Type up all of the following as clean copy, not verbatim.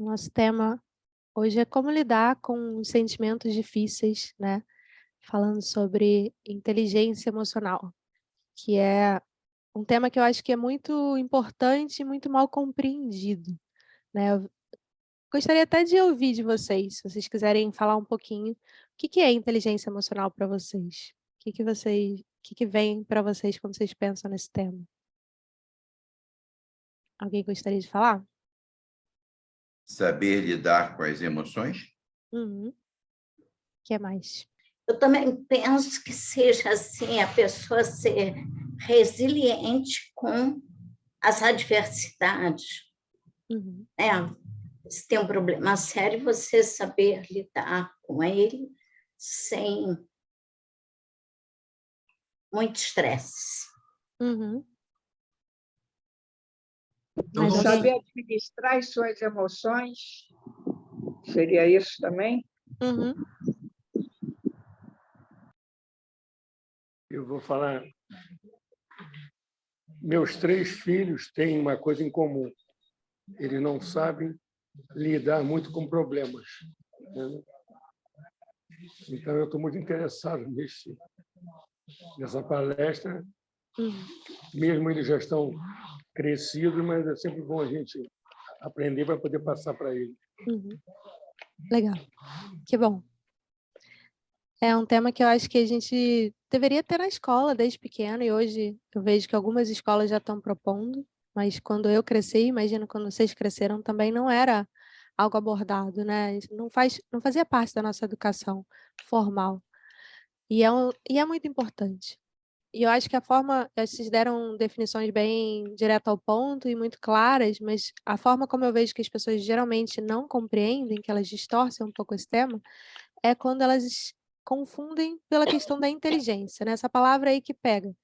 Nosso tema hoje é como lidar com os sentimentos difíceis, né? Falando sobre inteligência emocional, que é um tema que eu acho que é muito importante e muito mal compreendido, né? Eu gostaria até de ouvir de vocês, se vocês quiserem falar um pouquinho, o que que é inteligência emocional para vocês? O que que vem para vocês quando vocês pensam nesse tema? Alguém gostaria de falar? Saber lidar com as emoções? Uhum. O que é mais? Eu também penso que seja assim, a pessoa ser resiliente com as adversidades, Uhum. né? Se tem um problema sério, você saber lidar com ele sem muito estresse. Uhum. Não, Mais não alguém? saber administrar as suas emoções, seria isso também? Uhum. Eu vou falar. Meus 3 filhos têm uma coisa em comum. Eles não sabem lidar muito com problemas, né? Então, eu estou muito interessado nessa palestra. Uhum. Mesmo eles já estão crescidos, mas é sempre bom a gente aprender para poder passar para eles. Uhum. Legal, que bom. É um tema que eu acho que a gente deveria ter na escola desde pequeno, e hoje eu vejo que algumas escolas já estão propondo, mas quando eu cresci, imagino quando vocês cresceram também não era algo abordado, né? Isso não fazia parte da nossa educação formal. E é muito importante. E eu acho que a forma, vocês deram definições bem direto ao ponto e muito claras, mas a forma como eu vejo que as pessoas geralmente não compreendem, que elas distorcem um pouco esse tema, é quando elas confundem pela questão da inteligência, né, essa palavra aí que pega,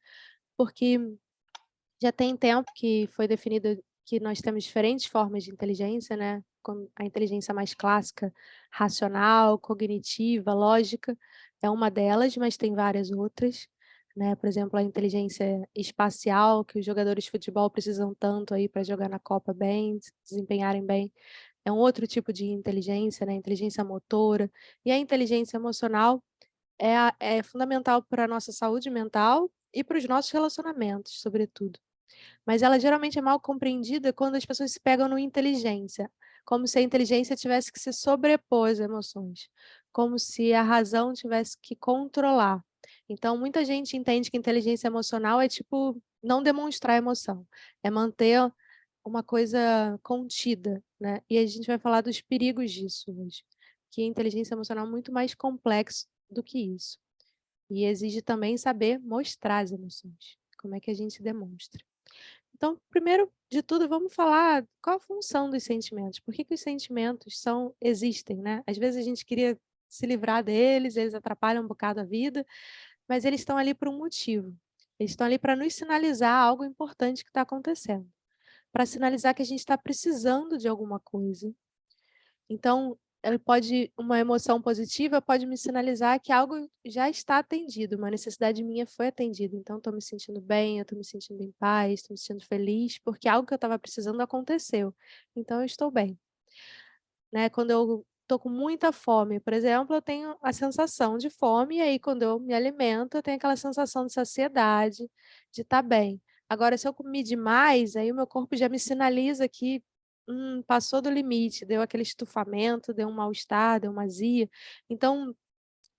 porque já tem tempo que foi definido que nós temos diferentes formas de inteligência, né, com a inteligência mais clássica, racional, cognitiva, lógica, é uma delas, mas tem várias outras, né, por exemplo, a inteligência espacial, que os jogadores de futebol precisam tanto aí para jogar na Copa bem, se desempenharem bem, é um outro tipo de inteligência, né, inteligência motora, e a inteligência emocional é fundamental para a nossa saúde mental e para os nossos relacionamentos, sobretudo. Mas ela geralmente é mal compreendida quando as pessoas se pegam no inteligência, como se a inteligência tivesse que se sobrepor às emoções, como se a razão tivesse que controlar. Então, muita gente entende que inteligência emocional é tipo não demonstrar emoção, é manter uma coisa contida, né? E a gente vai falar dos perigos disso hoje, que a inteligência emocional é muito mais complexo do que isso. E exige também saber mostrar as emoções. Como é que a gente demonstra? Então, primeiro de tudo, vamos falar qual a função dos sentimentos. Por que que os sentimentos existem, né? Às vezes a gente queria se livrar deles, eles atrapalham um bocado a vida, mas eles estão ali por um motivo. Eles estão ali para nos sinalizar algo importante que está acontecendo, para sinalizar que a gente está precisando de alguma coisa. Então, uma emoção positiva pode me sinalizar que algo já está atendido, uma necessidade minha foi atendida, então estou me sentindo bem, eu estou me sentindo em paz, estou me sentindo feliz, porque algo que eu estava precisando aconteceu, então eu estou bem. Né, quando eu estou com muita fome, por exemplo, eu tenho a sensação de fome, e aí quando eu me alimento, eu tenho aquela sensação de saciedade, de estar bem. Agora, se eu comi demais, aí o meu corpo já me sinaliza que, passou do limite, deu aquele estufamento, deu um mal-estar, deu uma azia. Então,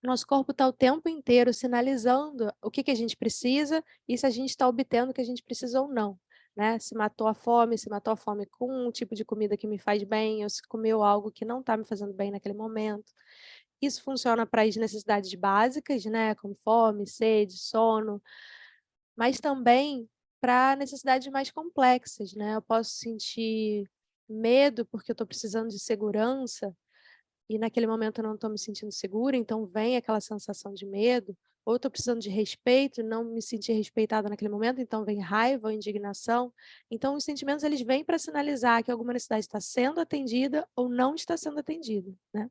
nosso corpo está o tempo inteiro sinalizando o que que a gente precisa e se a gente está obtendo o que a gente precisa ou não, né. Se matou a fome com um tipo de comida que me faz bem ou se comeu algo que não está me fazendo bem naquele momento. Isso funciona para as necessidades básicas, né, como fome, sede, sono, mas também para necessidades mais complexas, né. Eu posso sentir medo porque eu estou precisando de segurança, e naquele momento eu não estou me sentindo segura, então vem aquela sensação de medo, ou estou precisando de respeito, não me senti respeitada naquele momento, então vem raiva ou indignação. Então os sentimentos eles vêm para sinalizar que alguma necessidade está sendo atendida ou não está sendo atendida, né.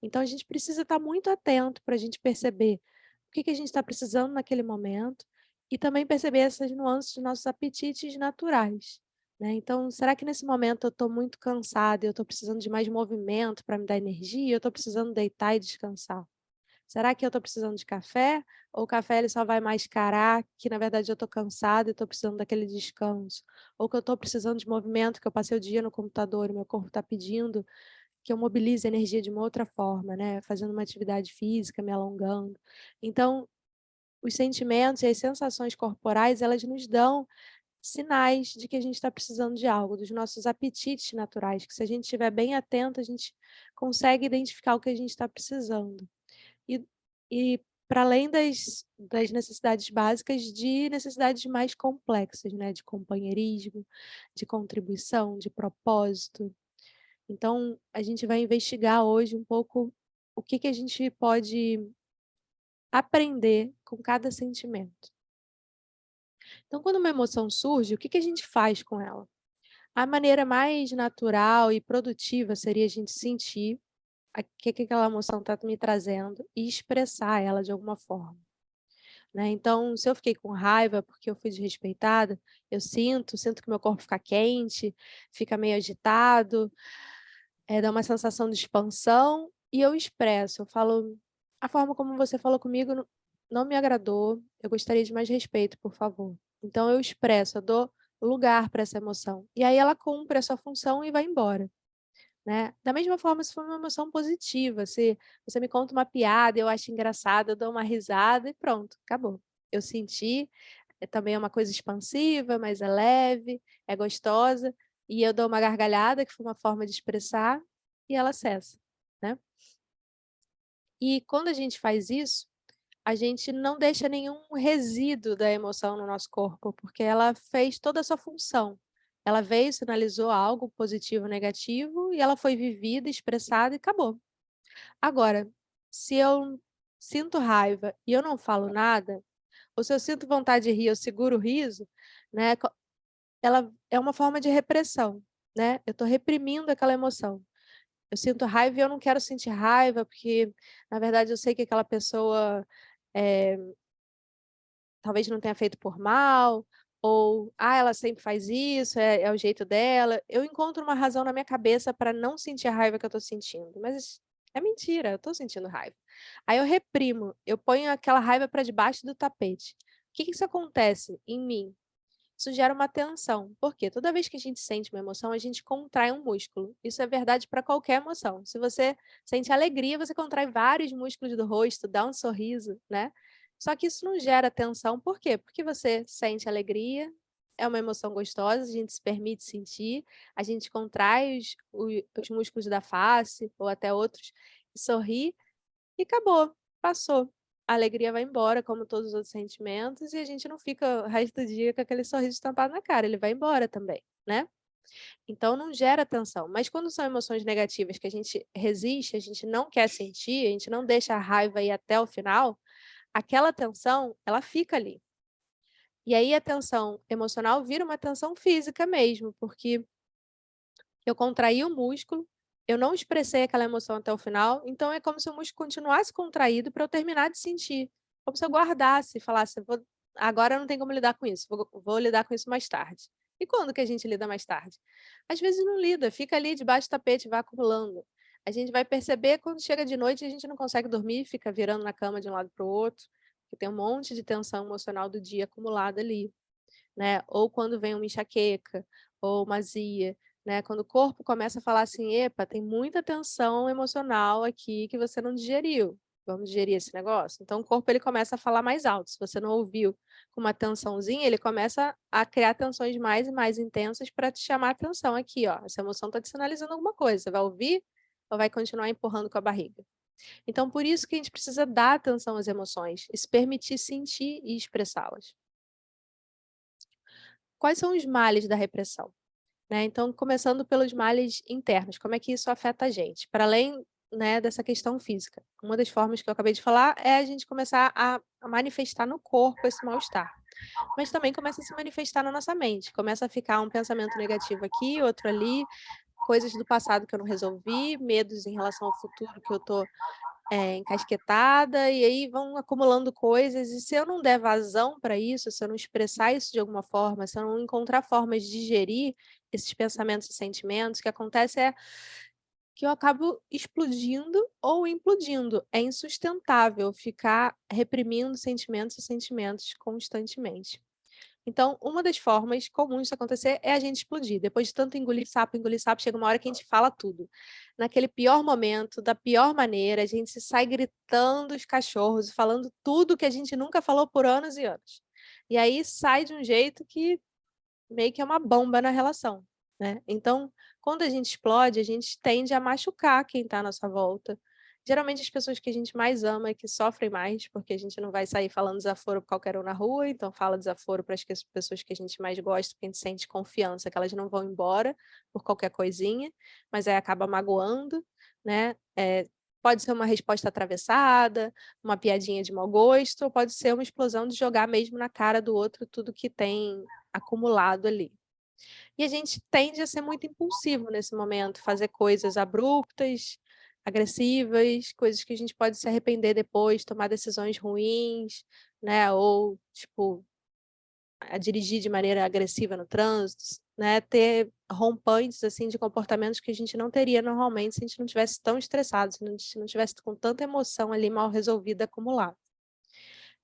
Então a gente precisa estar muito atento para a gente perceber o que que a gente está precisando naquele momento, e também perceber essas nuances dos nossos apetites naturais. né? Então, será que nesse momento eu estou muito cansada, eu estou precisando de mais movimento para me dar energia, eu estou precisando deitar e descansar? Será que eu estou precisando de café? Ou o café ele só vai mascarar que, na verdade, eu estou cansada e estou precisando daquele descanso? Ou que eu estou precisando de movimento, que eu passei o dia no computador e meu corpo está pedindo que eu mobilize a energia de uma outra forma, né? Fazendo uma atividade física, me alongando. Então, os sentimentos e as sensações corporais, elas nos dão sinais de que a gente está precisando de algo, dos nossos apetites naturais, que se a gente estiver bem atento, a gente consegue identificar o que a gente está precisando. E para além das necessidades básicas, de necessidades mais complexas, né? De companheirismo, de contribuição, de propósito. Então, a gente vai investigar hoje um pouco o que a gente pode aprender com cada sentimento. Então, quando uma emoção surge, o que a gente faz com ela? A maneira mais natural e produtiva seria a gente sentir o que aquela emoção está me trazendo e expressar ela de alguma forma, né? Então, se eu fiquei com raiva porque eu fui desrespeitada, eu sinto que meu corpo fica quente, fica meio agitado, dá uma sensação de expansão e eu expresso. Eu falo, a forma como você falou comigo não me agradou, eu gostaria de mais respeito, por favor. Então eu expresso, eu dou lugar para essa emoção. E aí ela cumpre a sua função e vai embora, né? Da mesma forma, se for uma emoção positiva, se você me conta uma piada, eu acho engraçado, eu dou uma risada e pronto, acabou. Eu senti, também é uma coisa expansiva, mas é leve, é gostosa, e eu dou uma gargalhada, que foi uma forma de expressar, e ela cessa, né? E quando a gente faz isso, a gente não deixa nenhum resíduo da emoção no nosso corpo, porque ela fez toda a sua função. Ela veio, sinalizou algo positivo ou negativo, e ela foi vivida, expressada e acabou. Agora, se eu sinto raiva e eu não falo nada, ou se eu sinto vontade de rir, eu seguro o riso, né? Ela é uma forma de repressão, né? Eu estou reprimindo aquela emoção. Eu sinto raiva e eu não quero sentir raiva, porque, na verdade, eu sei que aquela pessoa talvez não tenha feito por mal, ou, ela sempre faz isso, é o jeito dela. Eu encontro uma razão na minha cabeça para não sentir a raiva que eu estou sentindo, mas é mentira, eu estou sentindo raiva. Aí eu reprimo, eu ponho aquela raiva para debaixo do tapete. O que isso acontece em mim? Isso gera uma tensão, porque toda vez que a gente sente uma emoção, a gente contrai um músculo. Isso é verdade para qualquer emoção. Se você sente alegria, você contrai vários músculos do rosto, dá um sorriso, né? Só que isso não gera tensão, por quê? Porque você sente alegria, é uma emoção gostosa, a gente se permite sentir, a gente contrai os músculos da face, ou até outros, e sorri, e acabou, passou. A alegria vai embora, como todos os outros sentimentos, e a gente não fica o resto do dia com aquele sorriso estampado na cara, ele vai embora também, né? Então não gera tensão. Mas quando são emoções negativas que a gente resiste, a gente não quer sentir, a gente não deixa a raiva ir até o final, aquela tensão, ela fica ali. E aí a tensão emocional vira uma tensão física mesmo, porque eu contraí o músculo, eu não expressei aquela emoção até o final, então é como se o músculo continuasse contraído para eu terminar de sentir. Como se eu guardasse, falasse, agora não tem como lidar com isso, vou lidar com isso mais tarde. E quando que a gente lida mais tarde? Às vezes não lida, fica ali debaixo do tapete, vai acumulando. A gente vai perceber quando chega de noite e a gente não consegue dormir, fica virando na cama de um lado para o outro, porque tem um monte de tensão emocional do dia acumulada ali, né? Ou quando vem uma enxaqueca, ou uma azia, né? Quando o corpo começa a falar assim, epa, tem muita tensão emocional aqui que você não digeriu. Vamos digerir esse negócio? Então o corpo ele começa a falar mais alto. Se você não ouviu com uma tensãozinha, ele começa a criar tensões mais e mais intensas para te chamar a atenção aqui, ó. Essa emoção está te sinalizando alguma coisa. Você vai ouvir ou vai continuar empurrando com a barriga? Então, por isso que a gente precisa dar atenção às emoções e se permitir sentir e expressá-las. Quais são os males da repressão? Né? Então, começando pelos males internos, como é que isso afeta a gente? Para além, né, dessa questão física. Uma das formas que eu acabei de falar é a gente começar a manifestar no corpo esse mal-estar. Mas também começa a se manifestar na nossa mente. Começa a ficar um pensamento negativo aqui, outro ali, coisas do passado que eu não resolvi, medos em relação ao futuro que eu estou encasquetada, e aí vão acumulando coisas, e se eu não der vazão para isso, se eu não expressar isso de alguma forma, se eu não encontrar formas de digerir esses pensamentos e sentimentos, o que acontece é que eu acabo explodindo ou implodindo. É insustentável ficar reprimindo sentimentos e sentimentos constantemente. Então, uma das formas comuns disso acontecer é a gente explodir. Depois de tanto engolir sapo, chega uma hora que a gente fala tudo. Naquele pior momento, da pior maneira, a gente sai gritando os cachorros, falando tudo que a gente nunca falou por anos e anos. E aí sai de um jeito que meio que é uma bomba na relação, né? Então, quando a gente explode, a gente tende a machucar quem está à nossa volta. Geralmente as pessoas que a gente mais ama é que sofrem mais, porque a gente não vai sair falando desaforo para qualquer um na rua, então fala desaforo para as pessoas que a gente mais gosta, porque a gente sente confiança que elas não vão embora por qualquer coisinha, mas aí acaba magoando, né? Pode ser uma resposta atravessada, uma piadinha de mau gosto, ou pode ser uma explosão de jogar mesmo na cara do outro tudo que tem acumulado ali. E a gente tende a ser muito impulsivo nesse momento, fazer coisas abruptas, agressivas, coisas que a gente pode se arrepender depois, tomar decisões ruins, né? Ou, tipo, a dirigir de maneira agressiva no trânsito, né? Ter rompantes, assim, de comportamentos que a gente não teria normalmente se a gente não tivesse tão estressado, se a gente não tivesse com tanta emoção ali mal resolvida acumulada.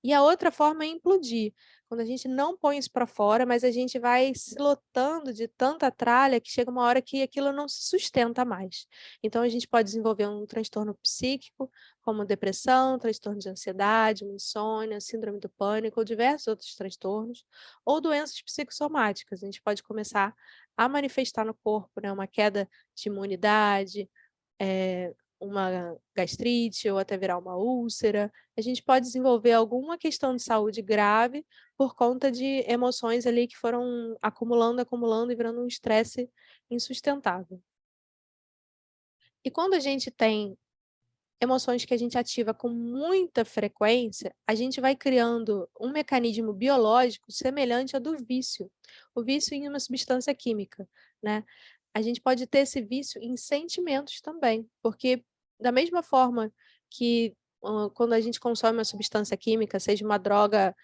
E a outra forma é implodir, quando a gente não põe isso para fora, mas a gente vai se lotando de tanta tralha que chega uma hora que aquilo não se sustenta mais. Então a gente pode desenvolver um transtorno psíquico, como depressão, transtorno de ansiedade, insônia, síndrome do pânico ou diversos outros transtornos, ou doenças psicossomáticas. A gente pode começar a manifestar no corpo, né, uma queda de imunidade, uma gastrite ou até virar uma úlcera. A gente pode desenvolver alguma questão de saúde grave por conta de emoções ali que foram acumulando e virando um estresse insustentável. E quando a gente tem emoções que a gente ativa com muita frequência, a gente vai criando um mecanismo biológico semelhante ao do vício, o vício em uma substância química, né? A gente pode ter esse vício em sentimentos também, porque da mesma forma que quando a gente consome uma substância química, seja uma droga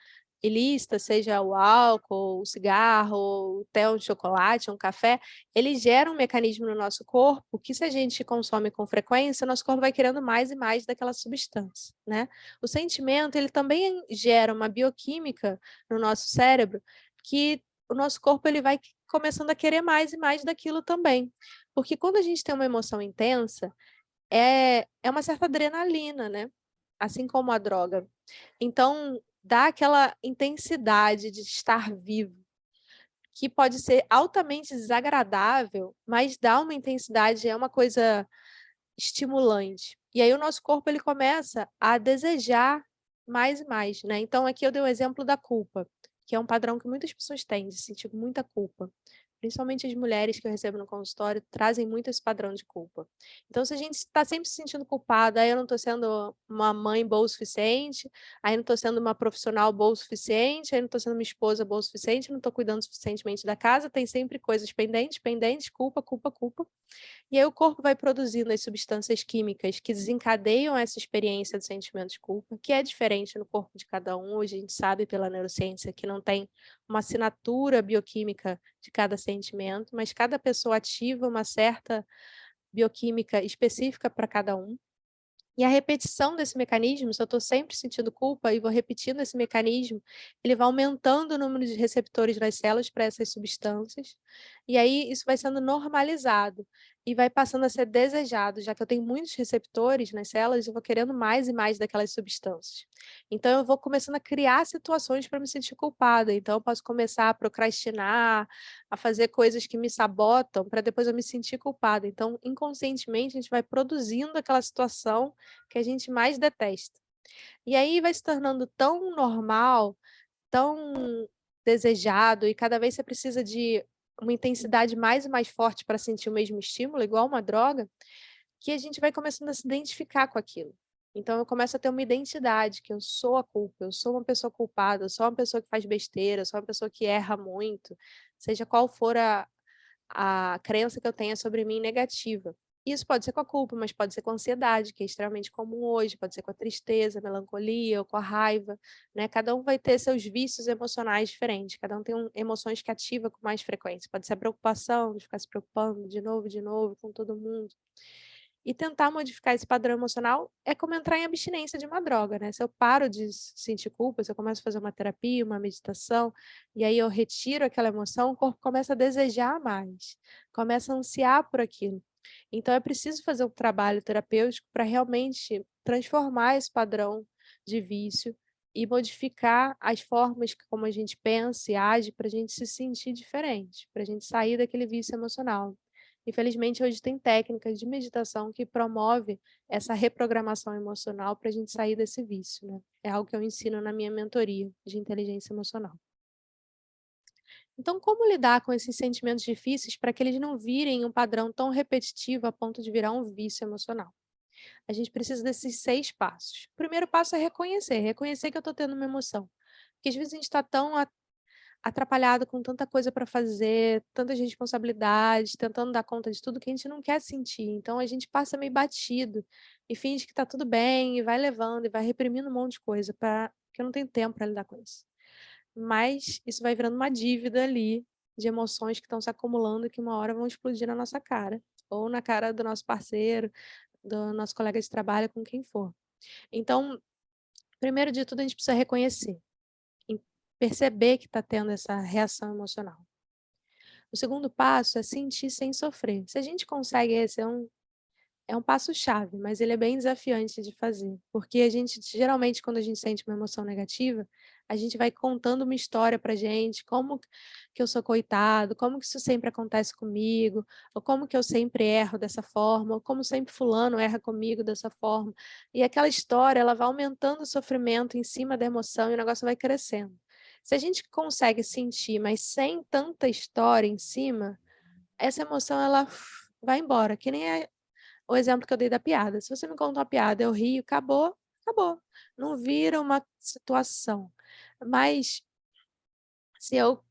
ilícita, seja o álcool, o cigarro, até um chocolate, um café, ele gera um mecanismo no nosso corpo que, se a gente consome com frequência, nosso corpo vai querendo mais e mais daquela substância, né? O sentimento, ele também gera uma bioquímica no nosso cérebro que o nosso corpo ele vai começando a querer mais e mais daquilo também. Porque quando a gente tem uma emoção intensa, é uma certa adrenalina, né? Assim como a droga. Então, dá aquela intensidade de estar vivo, que pode ser altamente desagradável, mas dá uma intensidade, é uma coisa estimulante. E aí o nosso corpo ele começa a desejar mais e mais, né? Então aqui eu dei o exemplo da culpa, que é um padrão que muitas pessoas têm, de sentir muita culpa. Principalmente as mulheres que eu recebo no consultório trazem muito esse padrão de culpa. Então, se a gente está sempre se sentindo culpada, aí eu não estou sendo uma mãe boa o suficiente, aí não estou sendo uma profissional boa o suficiente, aí não estou sendo uma esposa boa o suficiente, não estou cuidando suficientemente da casa, tem sempre coisas pendentes, culpa, culpa, culpa. E aí o corpo vai produzindo as substâncias químicas que desencadeiam essa experiência do sentimento de culpa, que é diferente no corpo de cada um. Hoje a gente sabe pela neurociência que não tem uma assinatura bioquímica de cada sentimento, mas cada pessoa ativa uma certa bioquímica específica para cada um. E a repetição desse mecanismo, se eu estou sempre sentindo culpa e vou repetindo esse mecanismo, ele vai aumentando o número de receptores nas células para essas substâncias, e aí isso vai sendo normalizado e vai passando a ser desejado, já que eu tenho muitos receptores nas células, eu vou querendo mais e mais daquelas substâncias. Então eu vou começando a criar situações para me sentir culpada, então eu posso começar a procrastinar, a fazer coisas que me sabotam para depois eu me sentir culpada. Então, inconscientemente, a gente vai produzindo aquela situação que a gente mais detesta. E aí vai se tornando tão normal, tão desejado, e cada vez você precisa de uma intensidade mais e mais forte para sentir o mesmo estímulo, igual uma droga, que a gente vai começando a se identificar com aquilo. Então eu começo a ter uma identidade, que eu sou a culpa, eu sou uma pessoa culpada, eu sou uma pessoa que faz besteira, eu sou uma pessoa que erra muito, seja qual for a crença que eu tenha sobre mim negativa. Isso pode ser com a culpa, mas pode ser com a ansiedade, que é extremamente comum hoje, pode ser com a tristeza, melancolia ou com a raiva, né? Cada um vai ter seus vícios emocionais diferentes, cada um tem emoções que ativa com mais frequência. Pode ser a preocupação, de ficar se preocupando de novo, com todo mundo. E tentar modificar esse padrão emocional é como entrar em abstinência de uma droga, né? Se eu paro de sentir culpa, se eu começo a fazer uma terapia, uma meditação, e aí eu retiro aquela emoção, o corpo começa a desejar mais, começa a ansiar por aquilo. Então é preciso fazer um trabalho terapêutico para realmente transformar esse padrão de vício e modificar as formas como a gente pensa e age para a gente se sentir diferente, para a gente sair daquele vício emocional. Infelizmente, hoje tem técnicas de meditação que promove essa reprogramação emocional para a gente sair desse vício, né? É algo que eu ensino na minha mentoria de inteligência emocional. Então, como lidar com esses sentimentos difíceis para que eles não virem um padrão tão repetitivo a ponto de virar um vício emocional? A gente precisa desses 6 passos. O primeiro passo é reconhecer que eu estou tendo uma emoção. Porque às vezes a gente está tão atrapalhado com tanta coisa para fazer, tantas responsabilidades, tentando dar conta de tudo que a gente não quer sentir. Então a gente passa meio batido e finge que está tudo bem, e vai levando, e vai reprimindo um monte de coisa, porque eu não tenho tempo para lidar com isso. Mas isso vai virando uma dívida ali de emoções que estão se acumulando e que uma hora vão explodir na nossa cara, ou na cara do nosso parceiro, do nosso colega de trabalho, com quem for. Então, primeiro de tudo, a gente precisa reconhecer, perceber que está tendo essa reação emocional. O segundo passo é sentir sem sofrer. Se a gente consegue, esse é um passo-chave, mas ele é bem desafiante de fazer, porque a gente, geralmente, quando a gente sente uma emoção negativa, a gente vai contando uma história pra gente, como que eu sou coitado, como que isso sempre acontece comigo, ou como que eu sempre erro dessa forma, ou como sempre fulano erra comigo dessa forma. E aquela história, ela vai aumentando o sofrimento em cima da emoção e o negócio vai crescendo. Se a gente consegue sentir, mas sem tanta história em cima, essa emoção, ela vai embora, que nem o exemplo que eu dei da piada. Se você me conta uma piada, eu rio, acabou, acabou. Não vira uma situação. Mas se eu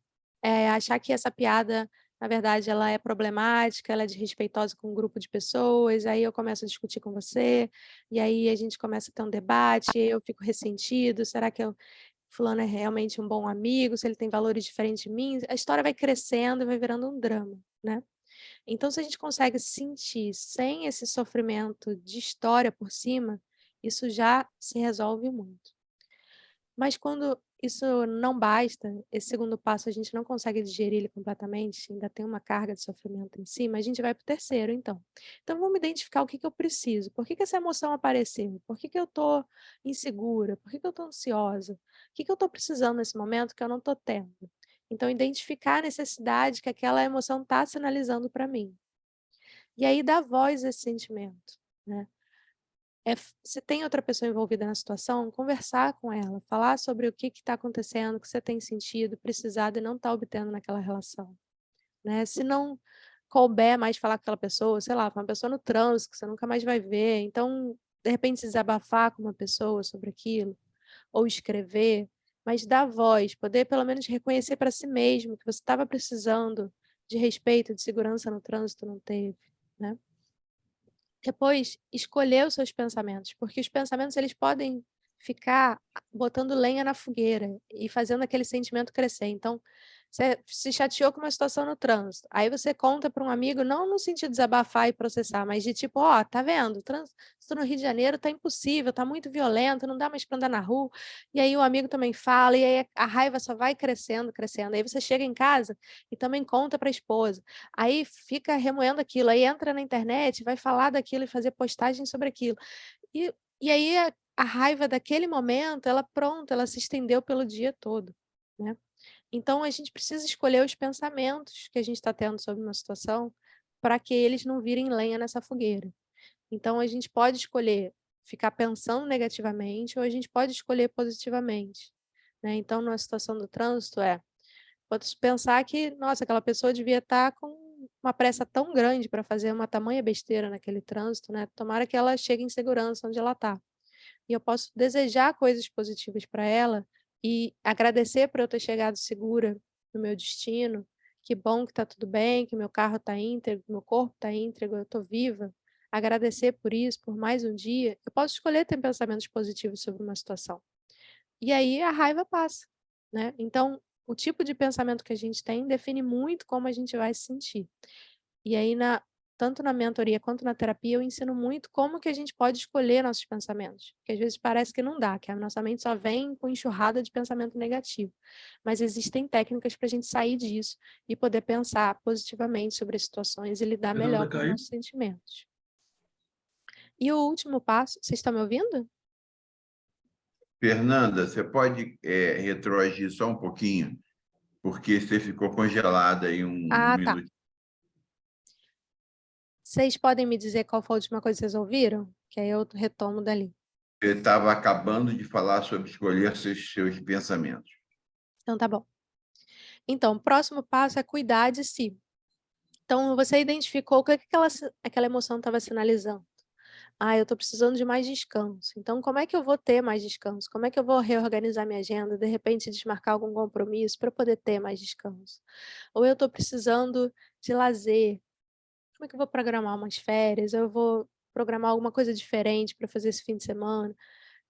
achar que essa piada, na verdade, ela é problemática, ela é desrespeitosa com um grupo de pessoas, aí eu começo a discutir com você, e aí a gente começa a ter um debate, eu fico ressentido, será que fulano é realmente um bom amigo, se ele tem valores diferentes de mim? A história vai crescendo e vai virando um drama, né? Então, se a gente consegue sentir sem esse sofrimento de história por cima, isso já se resolve muito. Mas quando isso não basta, esse segundo passo a gente não consegue digerir ele completamente, ainda tem uma carga de sofrimento em cima, a gente vai para o terceiro, então. Então, vamos identificar o que eu preciso. Por que essa emoção apareceu? Por que eu estou insegura? Por que eu estou ansiosa? O que eu estou precisando nesse momento que eu não estou tendo? Então, identificar a necessidade que aquela emoção está sinalizando para mim. E aí dar voz a esse sentimento, né. Se tem outra pessoa envolvida na situação, conversar com ela, falar sobre o que está acontecendo, o que você tem sentido, precisado e não está obtendo naquela relação, né. Se não couber mais falar com aquela pessoa, sei lá, com uma pessoa no trânsito que você nunca mais vai ver, então, de repente, se desabafar com uma pessoa sobre aquilo, ou escrever, mas dar voz, poder pelo menos reconhecer para si mesmo que você estava precisando de respeito, de segurança no trânsito, não teve, né. Depois, escolher os seus pensamentos, porque os pensamentos eles podem ficar botando lenha na fogueira e fazendo aquele sentimento crescer. Então, você se chateou com uma situação no trânsito, aí você conta para um amigo, não no sentido de desabafar e processar, mas de tipo: "Ó, tá vendo? O trânsito no Rio de Janeiro tá impossível, tá muito violento, não dá mais para andar na rua". E aí o amigo também fala, e aí a raiva só vai crescendo, crescendo. Aí você chega em casa e também conta para a esposa. Aí fica remoendo aquilo, aí entra na internet, vai falar daquilo e fazer postagem sobre aquilo. E e aí a raiva daquele momento, ela pronto, ela se estendeu pelo dia todo, né. Então a gente precisa escolher os pensamentos que a gente está tendo sobre uma situação, para que eles não virem lenha nessa fogueira. Então a gente pode escolher ficar pensando negativamente ou a gente pode escolher positivamente, né. Então numa situação do trânsito pode pensar que, nossa, aquela pessoa devia estar com uma pressa tão grande para fazer uma tamanha besteira naquele trânsito, né, tomara que ela chegue em segurança onde ela está. E eu posso desejar coisas positivas para ela e agradecer por eu ter chegado segura no meu destino, que bom que está tudo bem, que meu carro está íntegro, meu corpo está íntegro, eu estou viva, agradecer por isso, por mais um dia, eu posso escolher ter pensamentos positivos sobre uma situação. E aí a raiva passa, né? Então, o tipo de pensamento que a gente tem define muito como a gente vai se sentir. E aí, tanto na mentoria quanto na terapia, eu ensino muito como que a gente pode escolher nossos pensamentos. Porque às vezes parece que não dá, que a nossa mente só vem com enxurrada de pensamento negativo. Mas existem técnicas para a gente sair disso e poder pensar positivamente sobre as situações e lidar melhor com os nossos sentimentos. E o último passo, vocês estão me ouvindo? Fernanda, você pode retroagir só um pouquinho? Porque você ficou congelada aí um Ah, tá. minuto. Vocês podem me dizer qual foi a última coisa que vocês ouviram? Que aí eu retomo dali. Eu estava acabando de falar sobre escolher seus pensamentos. Então, tá bom. Então, o próximo passo é cuidar de si. Então, você identificou o que aquela emoção estava sinalizando. Ah, eu estou precisando de mais descanso. Então, como é que eu vou ter mais descanso? Como é que eu vou reorganizar minha agenda? De repente, desmarcar algum compromisso para poder ter mais descanso? Ou eu estou precisando de lazer. Como é que eu vou programar umas férias? Eu vou programar alguma coisa diferente para fazer esse fim de semana?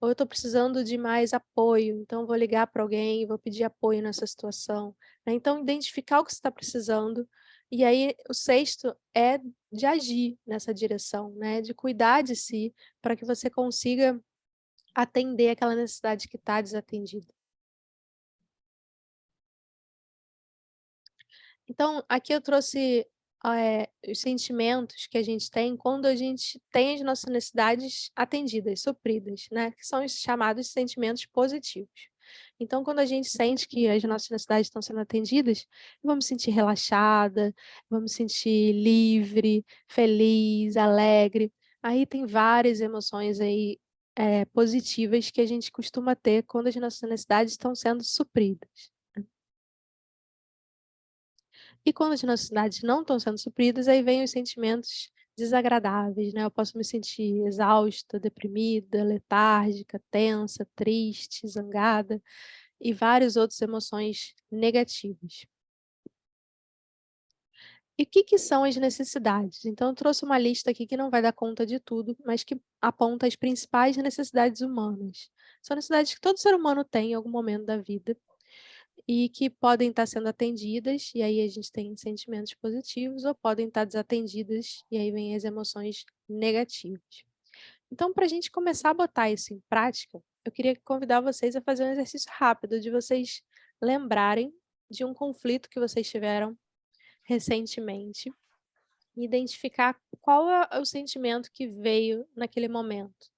Ou eu estou precisando de mais apoio, então eu vou ligar para alguém, vou pedir apoio nessa situação, né. Então identificar o que você está precisando, e aí o sexto é de agir nessa direção, né, de cuidar de si, para que você consiga atender aquela necessidade que está desatendida. Então, aqui eu trouxe, os sentimentos que a gente tem quando a gente tem as nossas necessidades atendidas, supridas, né, que são os chamados sentimentos positivos. Então, quando a gente sente que as nossas necessidades estão sendo atendidas, eu vou me sentir relaxada, vou me sentir livre, feliz, alegre. Aí tem várias emoções aí, positivas que a gente costuma ter quando as nossas necessidades estão sendo supridas. E quando as necessidades não estão sendo supridas, aí vem os sentimentos desagradáveis, né, eu posso me sentir exausta, deprimida, letárgica, tensa, triste, zangada e várias outras emoções negativas. E o que que são as necessidades? Então eu trouxe uma lista aqui que não vai dar conta de tudo, mas que aponta as principais necessidades humanas. São necessidades que todo ser humano tem em algum momento da vida e que podem estar sendo atendidas, e aí a gente tem sentimentos positivos, ou podem estar desatendidas, e aí vem as emoções negativas. Então, para a gente começar a botar isso em prática, eu queria convidar vocês a fazer um exercício rápido de vocês lembrarem de um conflito que vocês tiveram recentemente e identificar qual é o sentimento que veio naquele momento.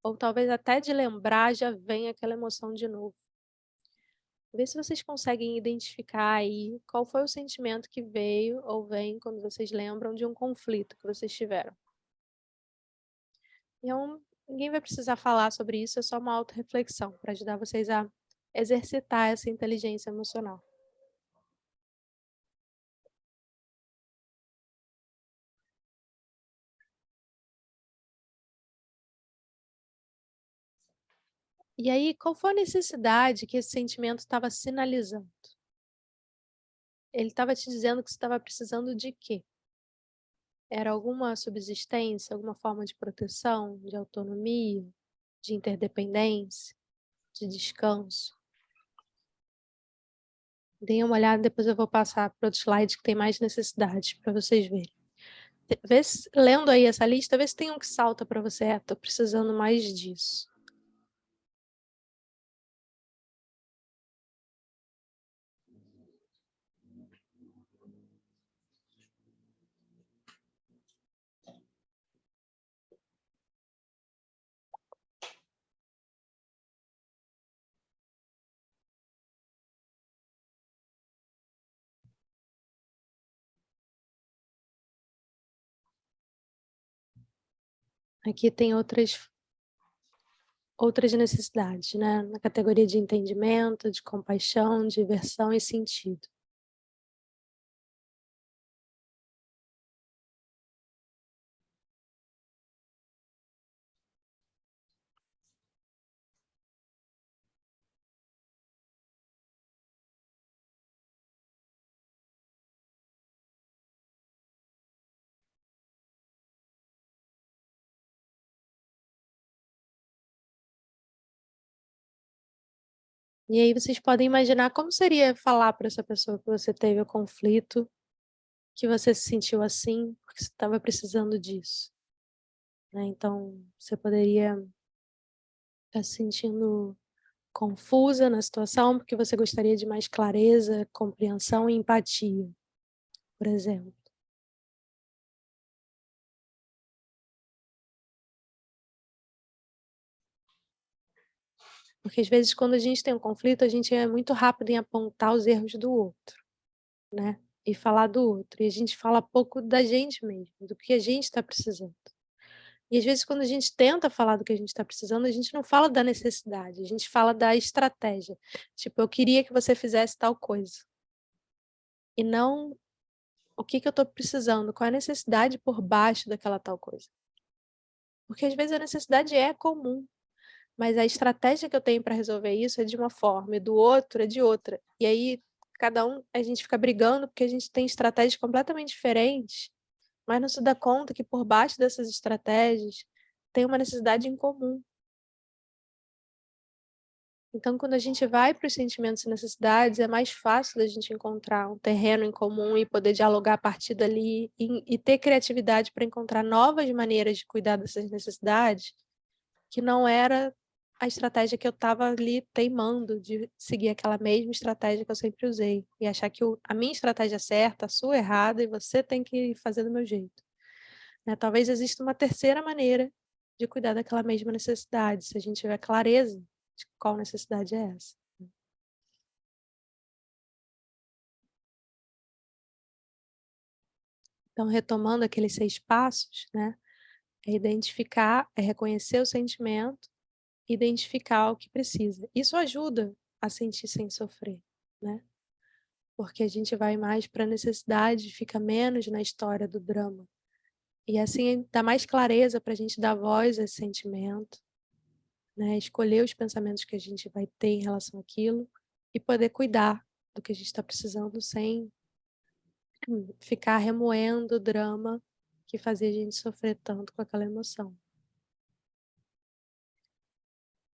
Ou talvez até de lembrar já vem aquela emoção de novo. Vê se vocês conseguem identificar aí qual foi o sentimento que veio ou vem quando vocês lembram de um conflito que vocês tiveram. Então, ninguém vai precisar falar sobre isso, é só uma autorreflexão para ajudar vocês a exercitar essa inteligência emocional. E aí, qual foi a necessidade que esse sentimento estava sinalizando? Ele estava te dizendo que você estava precisando de quê? Era alguma subsistência, alguma forma de proteção, de autonomia, de interdependência, de descanso? Deem uma olhada, depois eu vou passar para outro slide que tem mais necessidades para vocês verem. Lendo aí essa lista, vê se tem um que salta para você. Estou precisando mais disso. Aqui tem outras necessidades, né? Na categoria de entendimento, de compaixão, diversão e sentido. E aí vocês podem imaginar como seria falar para essa pessoa que você teve o conflito, que você se sentiu assim, porque você estava precisando disso, né? Então, você poderia estar se sentindo confusa na situação, porque você gostaria de mais clareza, compreensão e empatia, por exemplo. Porque às vezes quando a gente tem um conflito, a gente é muito rápido em apontar os erros do outro, né? E falar do outro. E a gente fala pouco da gente mesmo, do que a gente está precisando. E às vezes quando a gente tenta falar do que a gente está precisando, a gente não fala da necessidade, a gente fala da estratégia. Tipo, eu queria que você fizesse tal coisa. E não o que eu estou precisando, qual é a necessidade por baixo daquela tal coisa. Porque às vezes a necessidade é comum, mas a estratégia que eu tenho para resolver isso é de uma forma e do outro é de outra. E aí cada um, a gente fica brigando porque a gente tem estratégias completamente diferentes, mas não se dá conta que por baixo dessas estratégias tem uma necessidade em comum. Então, quando a gente vai para os sentimentos e necessidades, é mais fácil da gente encontrar um terreno em comum e poder dialogar a partir dali e ter criatividade para encontrar novas maneiras de cuidar dessas necessidades, que não era a estratégia que eu estava ali teimando de seguir aquela mesma estratégia que eu sempre usei e achar que a minha estratégia é certa, a sua é errada e você tem que fazer do meu jeito. Né? Talvez exista uma terceira maneira de cuidar daquela mesma necessidade, se a gente tiver clareza de qual necessidade é essa. Então, retomando aqueles 6 passos, né? É identificar, é reconhecer o sentimento, identificar o que precisa. Isso ajuda a sentir sem sofrer, né? Porque a gente vai mais para a necessidade, fica menos na história do drama. E assim dá mais clareza para a gente dar voz a esse sentimento, né? Escolher os pensamentos que a gente vai ter em relação àquilo e poder cuidar do que a gente está precisando sem ficar remoendo o drama que fazia a gente sofrer tanto com aquela emoção.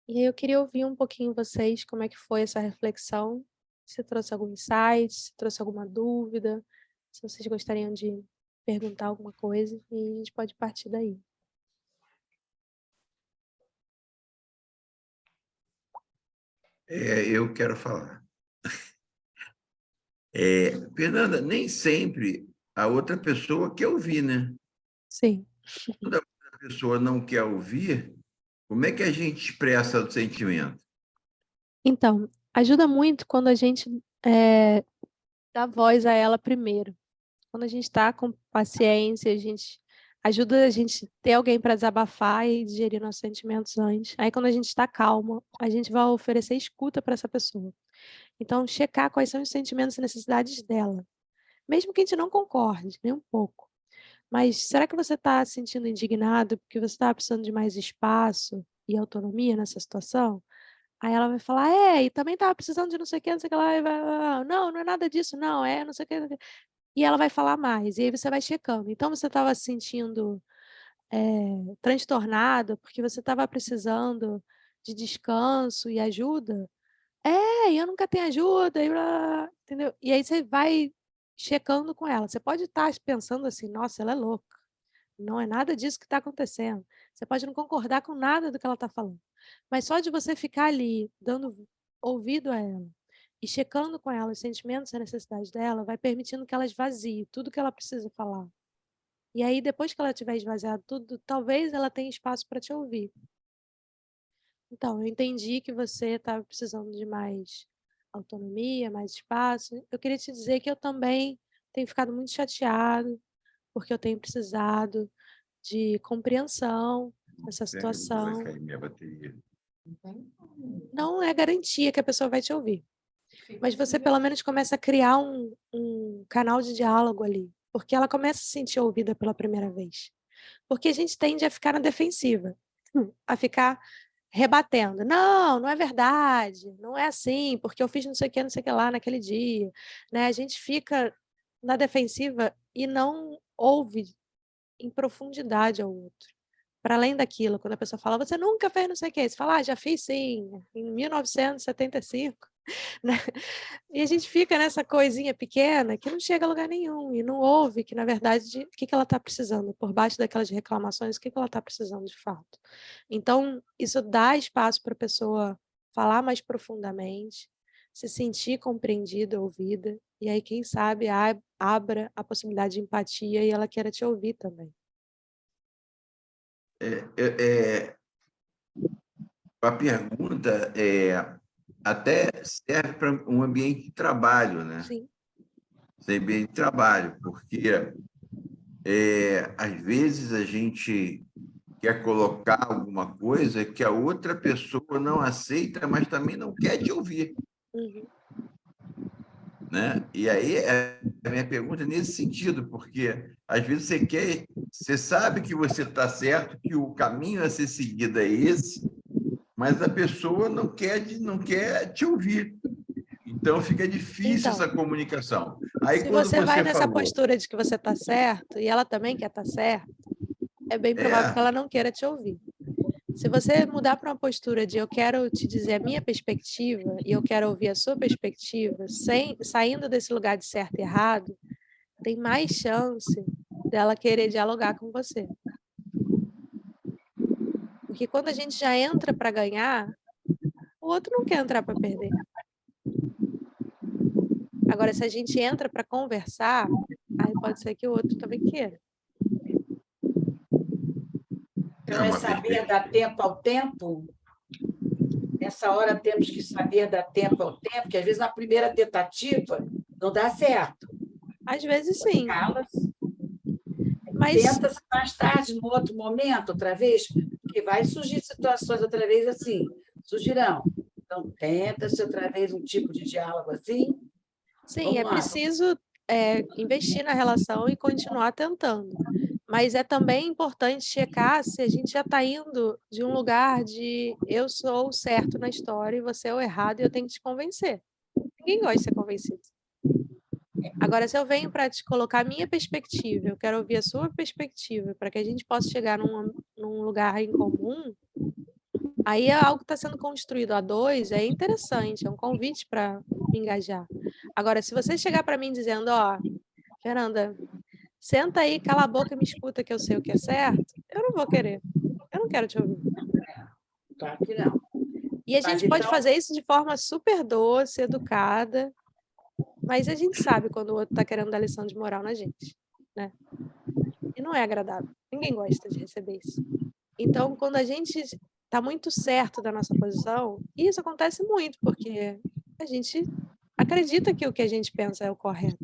E aí eu queria ouvir um pouquinho vocês, como é que foi essa reflexão, se trouxe algum insight, se trouxe alguma dúvida, se vocês gostariam de perguntar alguma coisa, e a gente pode partir daí. Eu quero falar. Fernanda, nem sempre a outra pessoa quer ouvir, né? Sim. Quando a pessoa não quer ouvir, como é que a gente expressa o sentimento? Então, ajuda muito quando a gente dá voz a ela primeiro. Quando a gente está com paciência, ajuda a gente ter alguém para desabafar e digerir nossos sentimentos antes. Aí, quando a gente está calma, a gente vai oferecer escuta para essa pessoa. Então, checar quais são os sentimentos e necessidades dela. Mesmo que a gente não concorde, nem um pouco. Mas será que você está se sentindo indignado porque você está precisando de mais espaço e autonomia nessa situação? Aí ela vai falar, e também estava precisando de não sei o que, não sei o que lá, não, não é nada disso, não, não sei o que, não sei o que. E ela vai falar mais, e aí você vai checando. Então você estava se sentindo transtornado porque você estava precisando de descanso e ajuda? E eu nunca tenho ajuda, e blá, blá, blá, entendeu? E aí você vai checando com ela. Você pode estar pensando assim, nossa, ela é louca. Não é nada disso que está acontecendo. Você pode não concordar com nada do que ela está falando. Mas só de você ficar ali, dando ouvido a ela e checando com ela os sentimentos e a necessidade dela, vai permitindo que ela esvazie tudo que ela precisa falar. E aí, depois que ela tiver esvaziado tudo, talvez ela tenha espaço para te ouvir. Então, eu entendi que você estava precisando de mais autonomia, mais espaço. Eu queria te dizer que eu também tenho ficado muito chateado, porque eu tenho precisado de compreensão nessa Vai situação. cair minha bateria. Não é garantia que a pessoa vai te ouvir, mas você pelo menos começa a criar um canal de diálogo ali, porque ela começa a se sentir ouvida pela primeira vez. Porque a gente tende a ficar na defensiva, a ficar rebatendo. Não, não é verdade, não é assim, porque eu fiz não sei o que, não sei o que lá naquele dia. Né? A gente fica na defensiva e não ouve em profundidade ao outro. para além daquilo. Quando a pessoa fala, você nunca fez não sei o quê, você fala, já fiz sim, em 1975. Né? E a gente fica nessa coisinha pequena que não chega a lugar nenhum e não ouve que, na verdade, o que ela está precisando, por baixo daquelas reclamações, o que ela está precisando de fato. Então, isso dá espaço para a pessoa falar mais profundamente, se sentir compreendida, ouvida, e aí, quem sabe, abra a possibilidade de empatia e ela queira te ouvir também. A pergunta até serve para um ambiente de trabalho, né? Sim. Ambiente de trabalho, porque às vezes a gente quer colocar alguma coisa que a outra pessoa não aceita, mas também não quer te ouvir. Uhum. Né? E aí a minha pergunta é nesse sentido, porque às vezes você sabe que você está certo, que o caminho a ser seguido é esse, mas a pessoa não quer te ouvir. Então fica difícil essa comunicação. Aí Se quando você vai nessa falou, postura de que você está certo e ela também quer estar certa, é bem provável que ela não queira te ouvir. Se você mudar para uma postura de eu quero te dizer a minha perspectiva e eu quero ouvir a sua perspectiva, saindo desse lugar de certo e errado, tem mais chance dela querer dialogar com você. Porque quando a gente já entra para ganhar, o outro não quer entrar para perder. Agora, se a gente entra para conversar, aí pode ser que o outro também queira. Então, é saber dar tempo ao tempo. Nessa hora temos que saber dar tempo ao tempo, porque às vezes na primeira tentativa não dá certo. Às vezes sim. Mas tenta-se mais tarde, no outro momento, outra vez, porque vai surgir situações outra vez assim, surgirão. Então, tenta-se outra vez um tipo de diálogo assim. Sim, é preciso investir na relação e continuar tentando. Mas é também importante checar se a gente já está indo de um lugar de eu sou o certo na história e você é o errado e eu tenho que te convencer. Ninguém gosta de ser convencido. Agora, se eu venho para te colocar a minha perspectiva, eu quero ouvir a sua perspectiva, para que a gente possa chegar num lugar em comum, aí é algo que está sendo construído a dois, é interessante, é um convite para me engajar. Agora, se você chegar para mim dizendo, Fernanda, senta aí, cala a boca e me escuta que eu sei o que é certo, eu não vou querer. Eu não quero te ouvir. Claro que não. E a gente pode fazer isso de forma super doce, educada, mas a gente sabe quando o outro está querendo dar lição de moral na gente, né? E não é agradável. Ninguém gosta de receber isso. Então, quando a gente está muito certo da nossa posição, e isso acontece muito, porque a gente acredita que o que a gente pensa é o correto.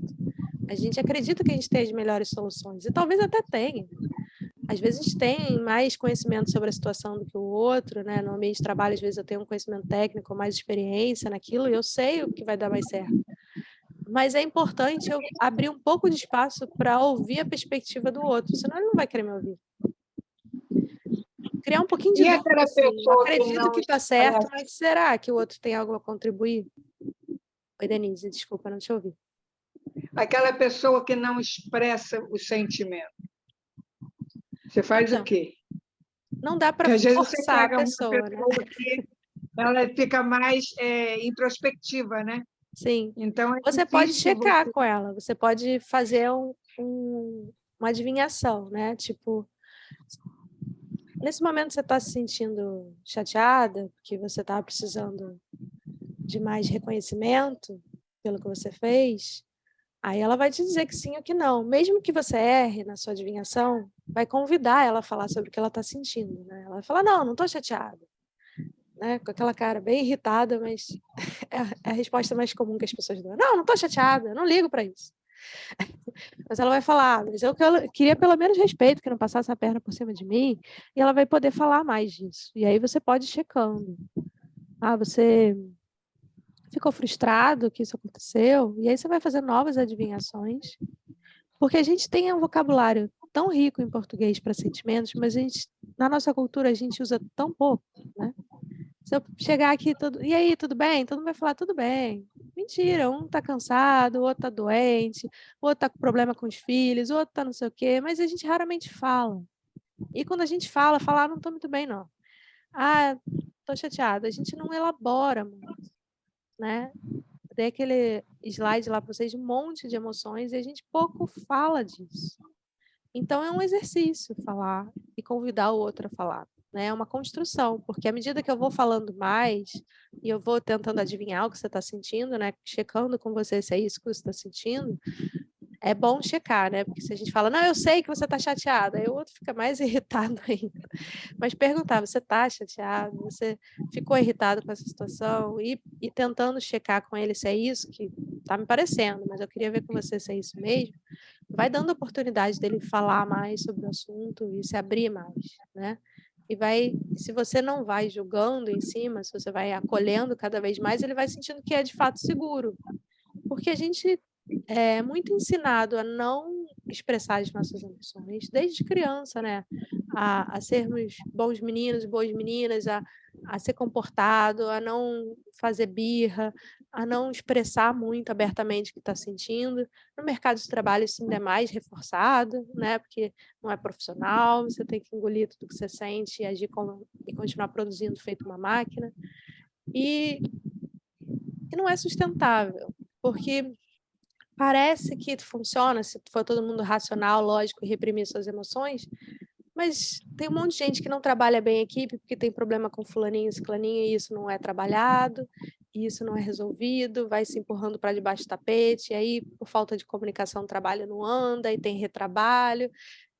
A gente acredita que a gente tem as melhores soluções, e talvez até tenha. Às vezes a gente tem mais conhecimento sobre a situação do que o outro, né? No ambiente de trabalho, às vezes eu tenho um conhecimento técnico, mais experiência naquilo, e eu sei o que vai dar mais certo. Mas é importante eu abrir um pouco de espaço para ouvir a perspectiva do outro, senão ele não vai querer me ouvir. Criar um pouquinho de dúvida, assim, eu acredito que está certo, mas será que o outro tem algo a contribuir? Oi, Denise, desculpa, não te ouvi. Aquela pessoa que não expressa o sentimento. Você faz o quê? Não dá para forçar a pessoa, né? Que ela fica mais introspectiva, né? Sim. Então, você pode checar com ela, você pode fazer uma adivinhação, né? Tipo, nesse momento você está se sentindo chateada, porque você está precisando de mais reconhecimento pelo que você fez, aí ela vai te dizer que sim ou que não. Mesmo que você erre na sua adivinhação, vai convidar ela a falar sobre o que ela está sentindo, né? Ela vai falar, não estou chateada. Né? Com aquela cara bem irritada, mas é a resposta mais comum que as pessoas dão. Não estou chateada, não ligo para isso. Mas ela vai falar, mas eu queria pelo menos respeito, que não passasse a perna por cima de mim, e ela vai poder falar mais disso. E aí você pode ir checando. Você ficou frustrado que isso aconteceu? E aí você vai fazer novas adivinhações, porque a gente tem um vocabulário tão rico em português para sentimentos, mas na nossa cultura a gente usa tão pouco, né? Se eu chegar aqui, e aí, tudo bem? Todo mundo vai falar, tudo bem. Mentira, um está cansado, o outro está doente, o outro está com problema com os filhos, o outro está não sei o quê, mas a gente raramente fala. E quando a gente fala, não estou muito bem, não. Ah, estou chateada. A gente não elabora muito, né? Dei aquele slide lá para vocês de um monte de emoções e a gente pouco fala disso. Então, é um exercício falar e convidar o outro a falar. Né? É uma construção, porque à medida que eu vou falando mais e eu vou tentando adivinhar o que você está sentindo, né? Checando com você se é isso que você está sentindo, é bom checar, né? Porque se a gente fala, não, eu sei que você está chateada, aí o outro fica mais irritado ainda. Mas perguntar, você está chateado? Você ficou irritado com essa situação? E tentando checar com ele se é isso que está me parecendo, mas eu queria ver com você se é isso mesmo. Vai dando oportunidade dele falar mais sobre o assunto e se abrir mais, né? Se você não vai julgando em cima, se você vai acolhendo cada vez mais, ele vai sentindo que é de fato seguro. Porque a gente é muito ensinado a não expressar as nossas emoções desde criança, né? A sermos bons meninos, boas meninas, a ser comportado, a não fazer birra, a não expressar muito abertamente o que está sentindo. No mercado de trabalho isso ainda é mais reforçado, né? Porque não é profissional, você tem que engolir tudo que você sente e agir e continuar produzindo feito uma máquina. E não é sustentável, porque parece que funciona se for todo mundo racional, lógico, e reprimir suas emoções, mas tem um monte de gente que não trabalha bem em equipe porque tem problema com fulaninho, ciclaninho, e isso não é trabalhado, e isso não é resolvido, vai se empurrando para debaixo do tapete, e aí, por falta de comunicação, o trabalho não anda, e tem retrabalho,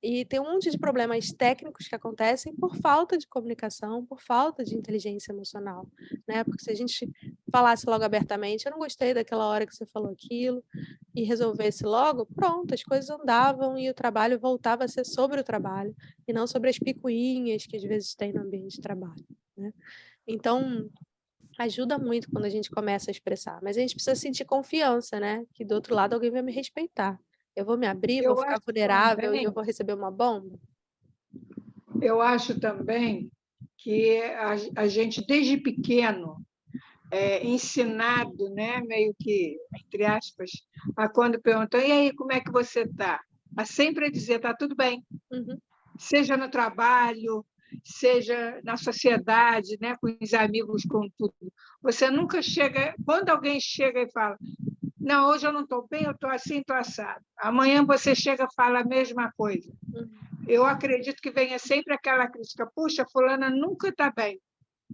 e tem um monte de problemas técnicos que acontecem por falta de comunicação, por falta de inteligência emocional, né? Porque se a gente falasse logo abertamente, eu não gostei daquela hora que você falou aquilo, e resolvesse logo, pronto, as coisas andavam e o trabalho voltava a ser sobre o trabalho, e não sobre as picuinhas que às vezes tem no ambiente de trabalho, né? Então, ajuda muito quando a gente começa a expressar, mas a gente precisa sentir confiança, né? Que do outro lado alguém vai me respeitar. Eu vou me abrir, vou Eu ficar acho vulnerável e também, eu vou receber uma bomba? eu acho também que a gente, desde pequeno, é ensinado, né, meio que, entre aspas, a quando perguntam, e aí, como é que você está? A sempre dizer, está tudo bem. Uhum. Seja no trabalho, seja na sociedade, né, com os amigos, com tudo. Você nunca chega... Quando alguém chega e fala, não, hoje eu não estou bem, eu estou assim, estou assado. Amanhã você chega e fala a mesma coisa. Eu acredito que venha sempre aquela crítica, puxa, fulana nunca está bem.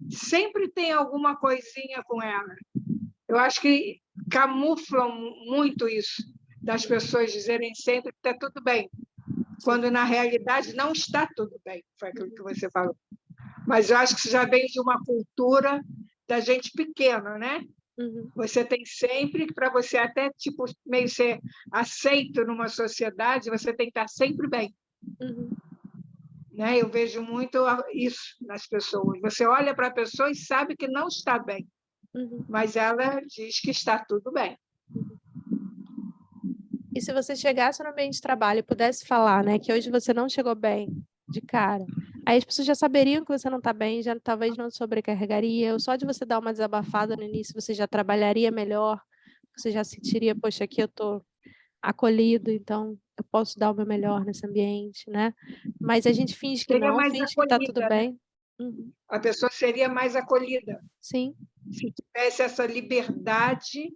Sempre tem alguma coisinha com ela. Eu acho que camuflam muito isso, das pessoas dizerem sempre que está tudo bem, quando na realidade não está tudo bem, foi aquilo que você falou. Mas eu acho que isso já vem de uma cultura da gente pequena, né? Uhum. Você tem sempre, para você até tipo, meio ser aceito numa sociedade, você tem que estar sempre bem. Uhum. Né? Eu vejo muito isso nas pessoas. Você olha para a pessoa e sabe que não está bem, Uhum. mas ela diz que está tudo bem. E se você chegasse no ambiente de trabalho e pudesse falar, né, que hoje você não chegou bem de cara, aí as pessoas já saberiam que você não está bem, já talvez não sobrecarregaria, ou só de você dar uma desabafada no início, você já trabalharia melhor, você já sentiria, poxa, aqui eu estou acolhido, então eu posso dar o meu melhor nesse ambiente, né? Mas a gente finge que Seria não, mais finge que está tudo acolhida, né? bem. Uhum. A pessoa seria mais acolhida Sim. se tivesse essa liberdade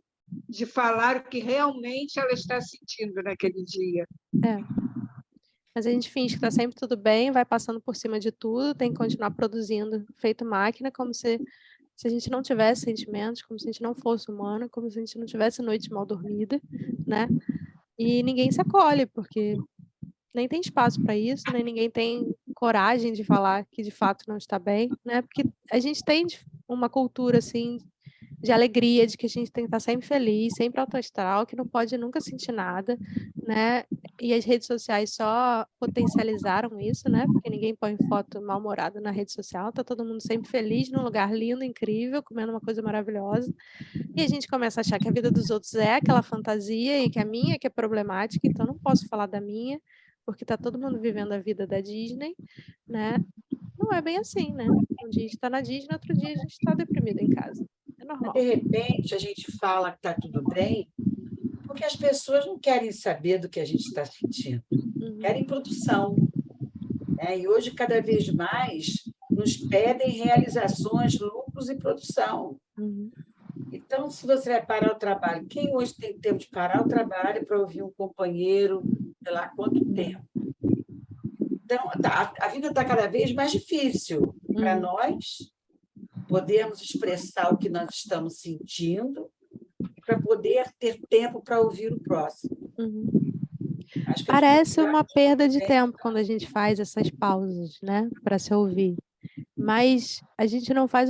de falar o que realmente ela está sentindo naquele dia. É. Mas a gente finge que está sempre tudo bem, vai passando por cima de tudo, tem que continuar produzindo feito máquina, como se a gente não tivesse sentimentos, como se a gente não fosse humano, como se a gente não tivesse noite mal dormida, né? E ninguém se acolhe, porque nem tem espaço para isso, nem ninguém tem coragem de falar que de fato não está bem, né? Porque a gente tem uma cultura assim de alegria, de que a gente tem que estar sempre feliz, sempre alto astral, que não pode nunca sentir nada, né? E as redes sociais só potencializaram isso, né? Porque ninguém põe foto mal-humorada na rede social, tá todo mundo sempre feliz, num lugar lindo, incrível, comendo uma coisa maravilhosa. E a gente começa a achar que a vida dos outros é aquela fantasia e que a minha é que é problemática, então não posso falar da minha, porque tá todo mundo vivendo a vida da Disney, né? Não é bem assim, né? Um dia a gente está na Disney, outro dia a gente está deprimido em casa. É normal. De repente, a gente fala que está tudo bem, porque as pessoas não querem saber do que a gente está sentindo, querem produção. né? E hoje, cada vez mais, nos pedem realizações, lucros e produção. Uhum. Então, se você vai parar o trabalho, quem hoje tem tempo de parar o trabalho para ouvir um companheiro, sei lá quanto tempo? Então, a vida está cada vez mais difícil. E para nós, podermos expressar o que nós estamos sentindo, para poder ter tempo para ouvir o próximo. Uhum. Acho que Parece uma perda de tempo quando a gente faz essas pausas, né, para se ouvir. Mas a gente não faz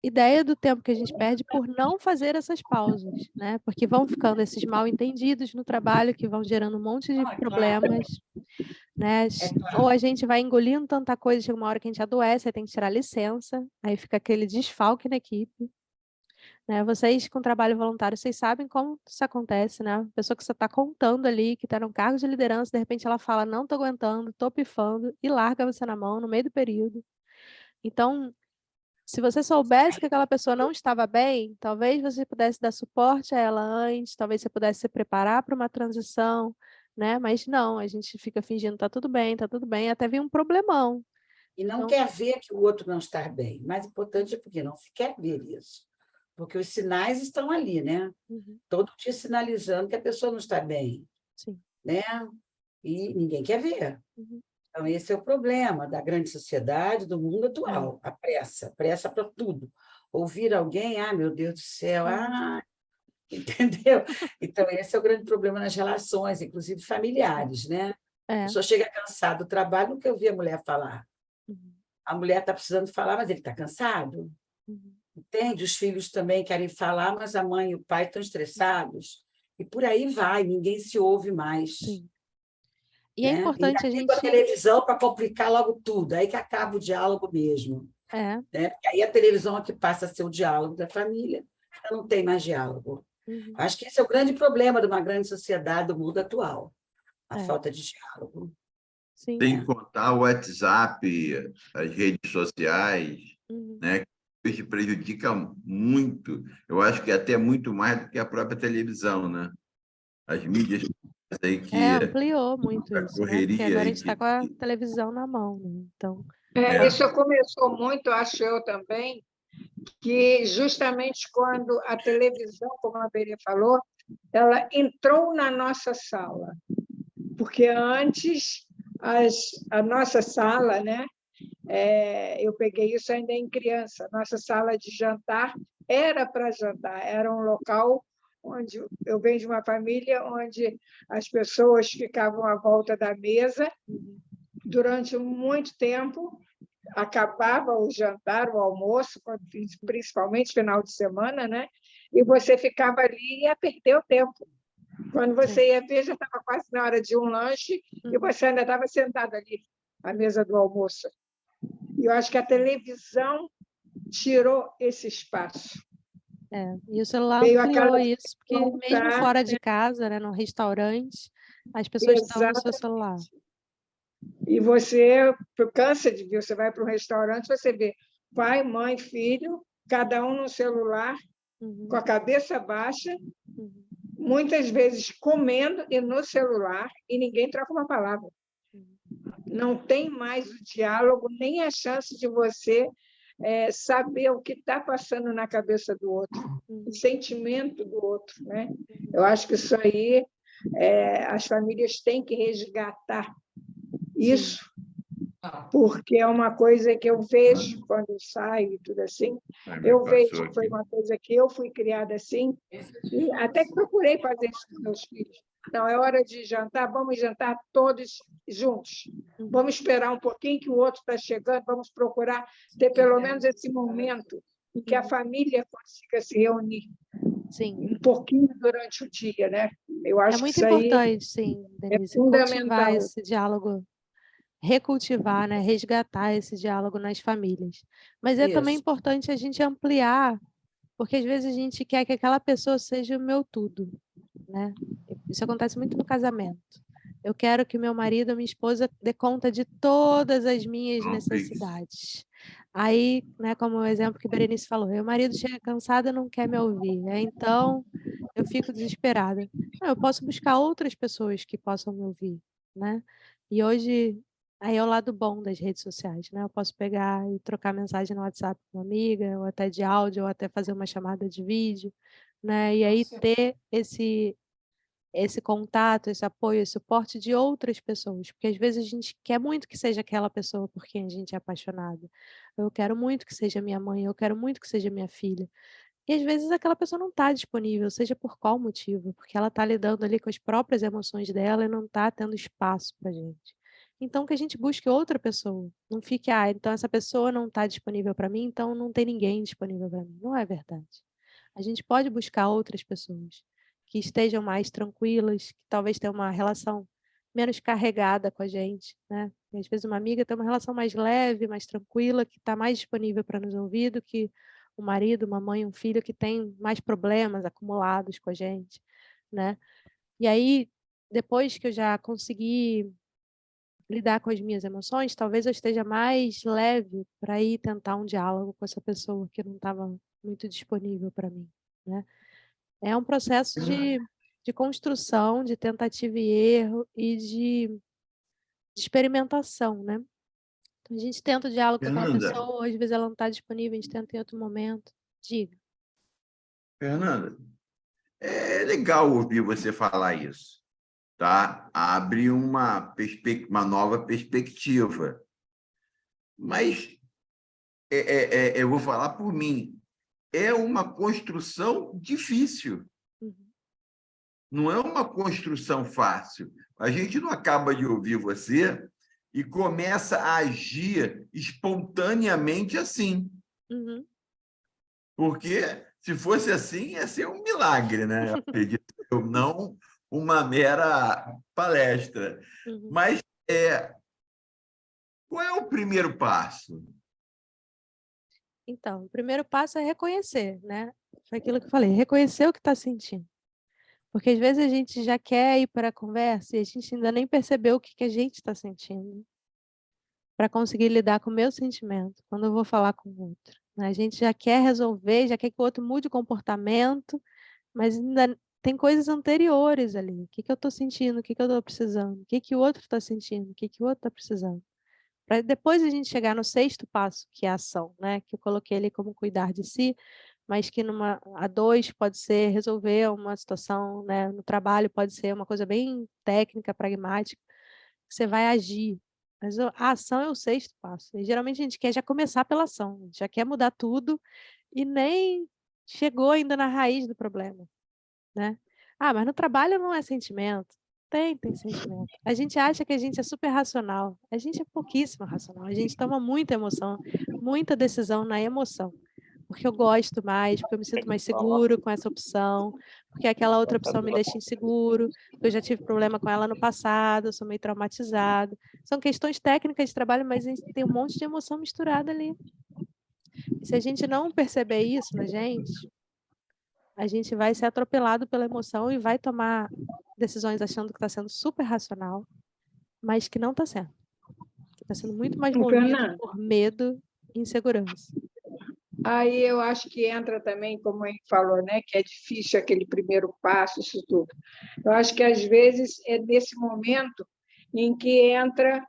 ideia do tempo que a gente perde por não fazer essas pausas, né? Porque vão ficando esses mal-entendidos no trabalho que vão gerando um monte de problemas, né? Ou a gente vai engolindo tanta coisa, chega uma hora que a gente adoece, aí tem que tirar licença, aí fica aquele desfalque na equipe. Né? Vocês com trabalho voluntário, vocês sabem como isso acontece, né? A pessoa que você está contando ali, que está num cargo de liderança, de repente ela fala, não estou aguentando, estou pifando, e larga você na mão no meio do período. Então, se você soubesse que aquela pessoa não estava bem, talvez você pudesse dar suporte a ela antes, talvez você pudesse se preparar para uma transição, né? Mas não, a gente fica fingindo tá tudo bem, até vir um problemão. E não Então, quer ver que o outro não está bem. Mais importante é porque não se quer ver isso. Porque os sinais estão ali, né? Todo dia sinalizando que a pessoa não está bem. Sim. Né? E ninguém quer ver. Então, esse é o problema da grande sociedade, do mundo atual. A pressa para tudo. Ouvir alguém, meu Deus do céu, entendeu? Então, esse é o grande problema nas relações, inclusive familiares, né? A pessoa chega cansada do trabalho, não quer ouvir a mulher falar. A mulher está precisando falar, mas ele está cansado. Entende? Os filhos também querem falar, mas a mãe e o pai estão estressados. E por aí vai, ninguém se ouve mais. Sim. E né? é importante e a gente... a televisão para complicar logo tudo, aí que acaba o diálogo mesmo. Né? Porque aí a televisão é que passa a ser o diálogo da família, então não tem mais diálogo. Acho que esse é o grande problema de uma grande sociedade do mundo atual, a falta de diálogo. Sim. Sem contar o WhatsApp, as redes sociais, né? Que hoje prejudica muito, eu acho que até muito mais do que a própria televisão, né? As mídias aí que ampliou muito a isso, né? Porque agora a gente está correria com a televisão na mão, né? Então... Isso começou muito, acho eu também, que justamente quando a televisão, como a Berê falou, ela entrou na nossa sala. Porque antes, a nossa sala, né? Eu peguei isso ainda em criança, nossa sala de jantar era para jantar, era um local onde eu venho de uma família onde as pessoas ficavam à volta da mesa durante muito tempo, acabava o jantar, o almoço, principalmente final de semana, né? E você ficava ali e ia perder o tempo. Quando você ia ver, já estava quase na hora de um lanche e você ainda estava sentado ali à mesa do almoço. E eu acho que a televisão tirou esse espaço. E o celular ampliou isso, porque mesmo fora de casa, né, no restaurante, as pessoas estão no seu celular. E você cansa de ver, você vai para um restaurante, você vê pai, mãe, filho, cada um no celular, com a cabeça baixa, muitas vezes comendo e no celular, e ninguém troca uma palavra. Não tem mais o diálogo, nem a chance de você saber o que está passando na cabeça do outro, o sentimento do outro. Né? Eu acho que isso aí as famílias têm que resgatar isso, porque é uma coisa que eu vejo quando eu saio e tudo assim. Eu vejo que foi uma coisa que eu fui criada assim, e até que procurei fazer isso com meus filhos. Não, é hora de jantar, vamos jantar todos juntos. Vamos esperar um pouquinho que o outro está chegando, vamos procurar ter pelo menos esse momento em que a família consiga se reunir. Um pouquinho durante o dia, né? Eu acho muito que isso importante, sim, Denise, cultivar esse diálogo, recultivar, né? Resgatar esse diálogo nas famílias. Mas é também importante a gente ampliar, porque às vezes a gente quer que aquela pessoa seja o meu tudo, né? Isso acontece muito no casamento. Eu quero que meu marido ou minha esposa dê conta de todas as minhas necessidades. Aí, né, como o exemplo que Berenice falou, meu marido chega cansado e não quer me ouvir. Então, eu fico desesperada. Não, eu posso buscar outras pessoas que possam me ouvir, né? E hoje Aí é o lado bom das redes sociais, né? Eu posso pegar e trocar mensagem no WhatsApp com uma amiga, ou até de áudio, ou até fazer uma chamada de vídeo, né? E aí ter esse contato, esse apoio, esse suporte de outras pessoas, porque às vezes a gente quer muito que seja aquela pessoa por quem a gente é apaixonado. Eu quero muito que seja minha mãe, eu quero muito que seja minha filha. E às vezes aquela pessoa não está disponível, seja por qual motivo, porque ela está lidando ali com as próprias emoções dela e não está tendo espaço para gente. Então que a gente busque outra pessoa, não fique, então essa pessoa não está disponível para mim, então não tem ninguém disponível para mim. Não é verdade. A gente pode buscar outras pessoas que estejam mais tranquilas, que talvez tenham uma relação menos carregada com a gente, né? E às vezes uma amiga tem uma relação mais leve, mais tranquila, que está mais disponível para nos ouvir do que um marido, uma mãe, um filho que tem mais problemas acumulados com a gente, né? E aí, depois que eu já consegui lidar com as minhas emoções, talvez eu esteja mais leve para ir tentar um diálogo com essa pessoa que não estava muito disponível para mim, né? É um processo de construção, de tentativa e erro e de experimentação, né? Então, a gente tenta o diálogo com aquela Fernanda, pessoa, às vezes ela não está disponível, a gente tenta em outro momento. Diga. Fernanda, é legal ouvir você falar isso, tá? Abre uma nova perspectiva. Mas eu vou falar por mim. É uma construção difícil, Uhum. não é uma construção fácil. A gente não acaba de ouvir você e começa a agir espontaneamente assim, Uhum. porque se fosse assim, ia ser um milagre, né? Acredito eu, não uma mera palestra. Uhum. Mas qual é o primeiro passo? Então, o primeiro passo é reconhecer, né? Foi aquilo que eu falei, reconhecer o que está sentindo. Porque às vezes a gente já quer ir para a conversa e a gente ainda nem percebeu o que a gente está sentindo, para conseguir lidar com o meu sentimento quando eu vou falar com o outro, né? A gente já quer resolver, já quer que o outro mude o comportamento, mas ainda tem coisas anteriores ali. O que eu estou sentindo, o que eu estou precisando, o que o outro está sentindo, o que o outro está precisando. Para depois a gente chegar no sexto passo, que é a ação, né? Que eu coloquei ali como cuidar de si, mas que a 2 pode ser resolver uma situação, né? No trabalho pode ser uma coisa bem técnica, pragmática, que você vai agir. Mas a ação é o sexto passo. E geralmente a gente quer já começar pela ação, a gente já quer mudar tudo e nem chegou ainda na raiz do problema, né? Mas no trabalho não é sentimento. Tem sentimento. A gente acha que a gente é super racional. A gente é pouquíssimo racional. A gente toma muita emoção, muita decisão na emoção. Porque eu gosto mais, porque eu me sinto mais seguro com essa opção, porque aquela outra opção me deixa inseguro, porque eu já tive problema com ela no passado, eu sou meio traumatizado. São questões técnicas de trabalho, mas a gente tem um monte de emoção misturada ali. E se a gente não perceber isso na gente, a gente vai ser atropelado pela emoção e vai tomar decisões achando que está sendo super racional, mas que não está sendo. Que está sendo muito mais movido Fernanda, por medo e insegurança. aí eu acho que entra também, como a gente falou, né, que é difícil aquele primeiro passo, isso tudo. Eu acho que, às vezes, é nesse momento em que entra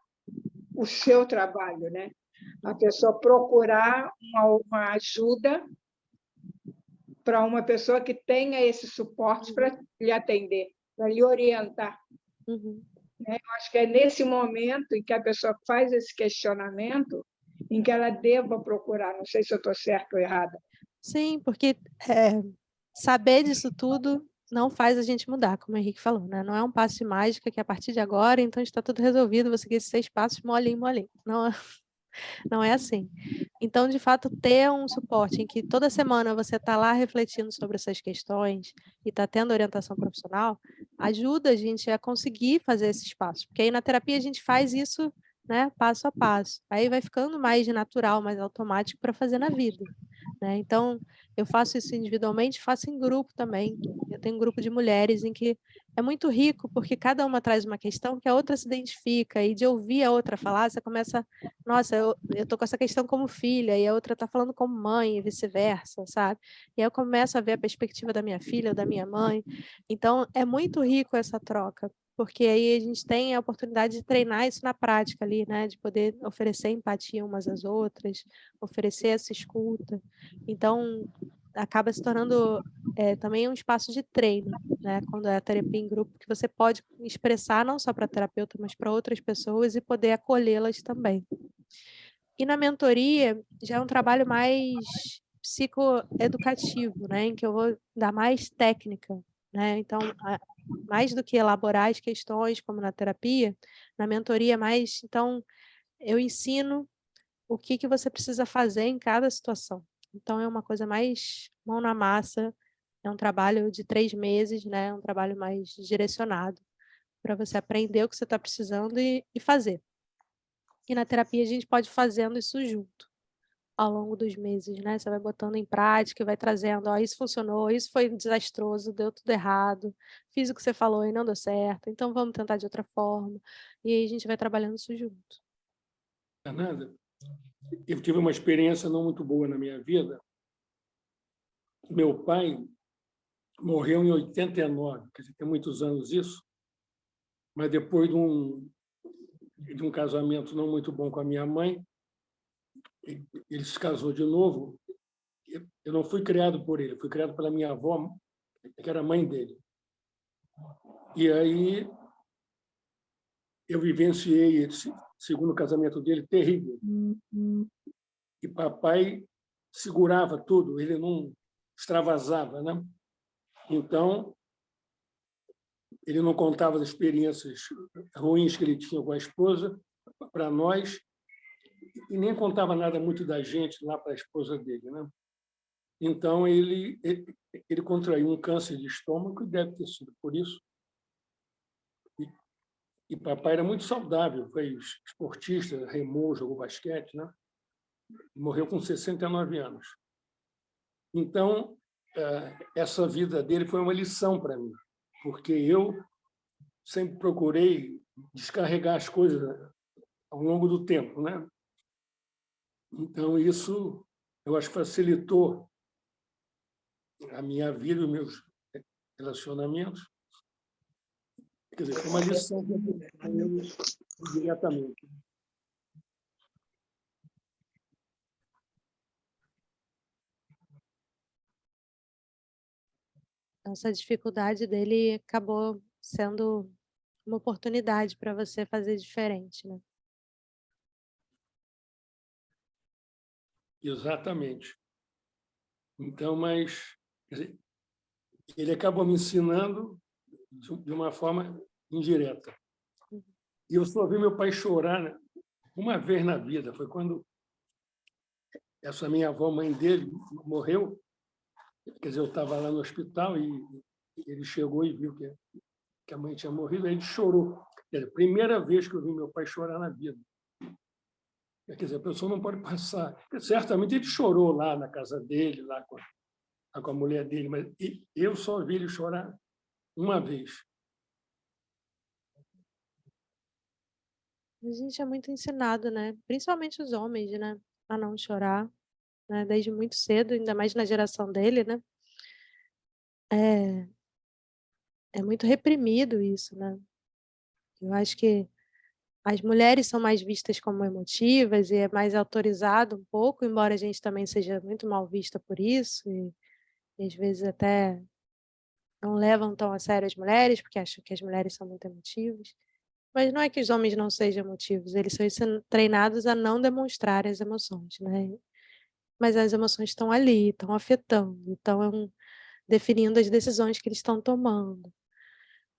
o seu trabalho, né? A pessoa procurar uma ajuda para uma pessoa que tenha esse suporte para lhe atender, para lhe orientar. Uhum. Eu acho que é nesse momento em que a pessoa faz esse questionamento em que ela deva procurar. Não sei se eu estou certa ou errada. Sim, porque saber disso tudo não faz a gente mudar, como o Henrique falou, né? Não é um passo de mágica que a partir de agora, então está tudo resolvido, vou seguir esses 6 passos molinho, molinho. Não é assim. Então, de fato, ter um suporte em que toda semana você está lá refletindo sobre essas questões e está tendo orientação profissional, ajuda a gente a conseguir fazer esses passos. Porque aí na terapia a gente faz isso, né, passo a passo. Aí vai ficando mais natural, mais automático para fazer na vida, né? Então, eu faço isso individualmente, faço em grupo também. Eu tenho um grupo de mulheres em que é muito rico, porque cada uma traz uma questão que a outra se identifica, e de ouvir a outra falar, você começa, nossa, eu estou com essa questão como filha, e a outra está falando como mãe, e vice-versa, sabe? E aí eu começo a ver a perspectiva da minha filha, ou da minha mãe. Então, é muito rico essa troca. porque aí a gente tem a oportunidade de treinar isso na prática ali, né? De poder oferecer empatia umas às outras, oferecer essa escuta. Então, acaba se tornando também um espaço de treino, né? Quando é a terapia em grupo, que você pode expressar não só para a terapeuta, mas para outras pessoas e poder acolhê-las também. E na mentoria, já é um trabalho mais psicoeducativo, né? Em que eu vou dar mais técnica, né? Então, mais do que elaborar as questões, como na terapia, na mentoria mais, então, eu ensino o que você precisa fazer em cada situação. Então, é uma coisa mais mão na massa, é um trabalho de 3 meses, né? Um trabalho mais direcionado, para você aprender o que você está precisando e fazer. E na terapia a gente pode ir fazendo isso junto, ao longo dos meses, né? Você vai botando em prática e vai trazendo, ó, isso funcionou, isso foi desastroso, deu tudo errado, fiz o que você falou e não deu certo, então vamos tentar de outra forma. E aí a gente vai trabalhando isso junto. Fernanda, eu tive uma experiência não muito boa na minha vida. Meu pai morreu em 89, quer dizer, tem muitos anos isso, mas depois de um casamento não muito bom com a minha mãe, ele se casou de novo. Eu não fui criado por ele, fui criado pela minha avó, que era mãe dele. E aí eu vivenciei esse segundo casamento dele terrível. E papai segurava tudo, ele não extravasava, né? Então, ele não contava as experiências ruins que ele tinha com a esposa para nós e nem contava nada muito da gente lá para a esposa dele, né? Então, ele contraiu um câncer de estômago, e deve ter sido por isso. E papai era muito saudável, foi esportista, remou, jogou basquete, né? Morreu com 69 anos. Então, essa vida dele foi uma lição para mim, porque eu sempre procurei descarregar as coisas ao longo do tempo, né? Então, isso, eu acho que facilitou a minha vida, os meus relacionamentos. Quer dizer, foi uma lição que eu diretamente. Essa dificuldade dele acabou sendo uma oportunidade para você fazer diferente, né? Exatamente. Então, mas quer dizer, ele acabou me ensinando de uma forma indireta. E eu só vi meu pai chorar, né, uma vez na vida, foi quando essa minha avó, mãe dele, morreu. Quer dizer, eu estava lá no hospital e ele chegou e viu que a mãe tinha morrido, aí ele chorou. Quer dizer, primeira vez que eu vi meu pai chorar na vida. Quer dizer, a pessoa não pode passar. Certamente ele chorou lá na casa dele, lá com a mulher dele, mas eu só vi ele chorar uma vez. A gente é muito ensinado, né? Principalmente os homens, né? A não chorar, né? Desde muito cedo, ainda mais na geração dele, né? É muito reprimido isso, né? Eu acho que as mulheres são mais vistas como emotivas e é mais autorizado um pouco, embora a gente também seja muito mal vista por isso e às vezes até não levam tão a sério as mulheres, porque acham que as mulheres são muito emotivas. Mas não é que os homens não sejam emotivos, eles são treinados a não demonstrar as emoções, né? Mas as emoções estão ali, estão afetando, estão definindo as decisões que eles estão tomando.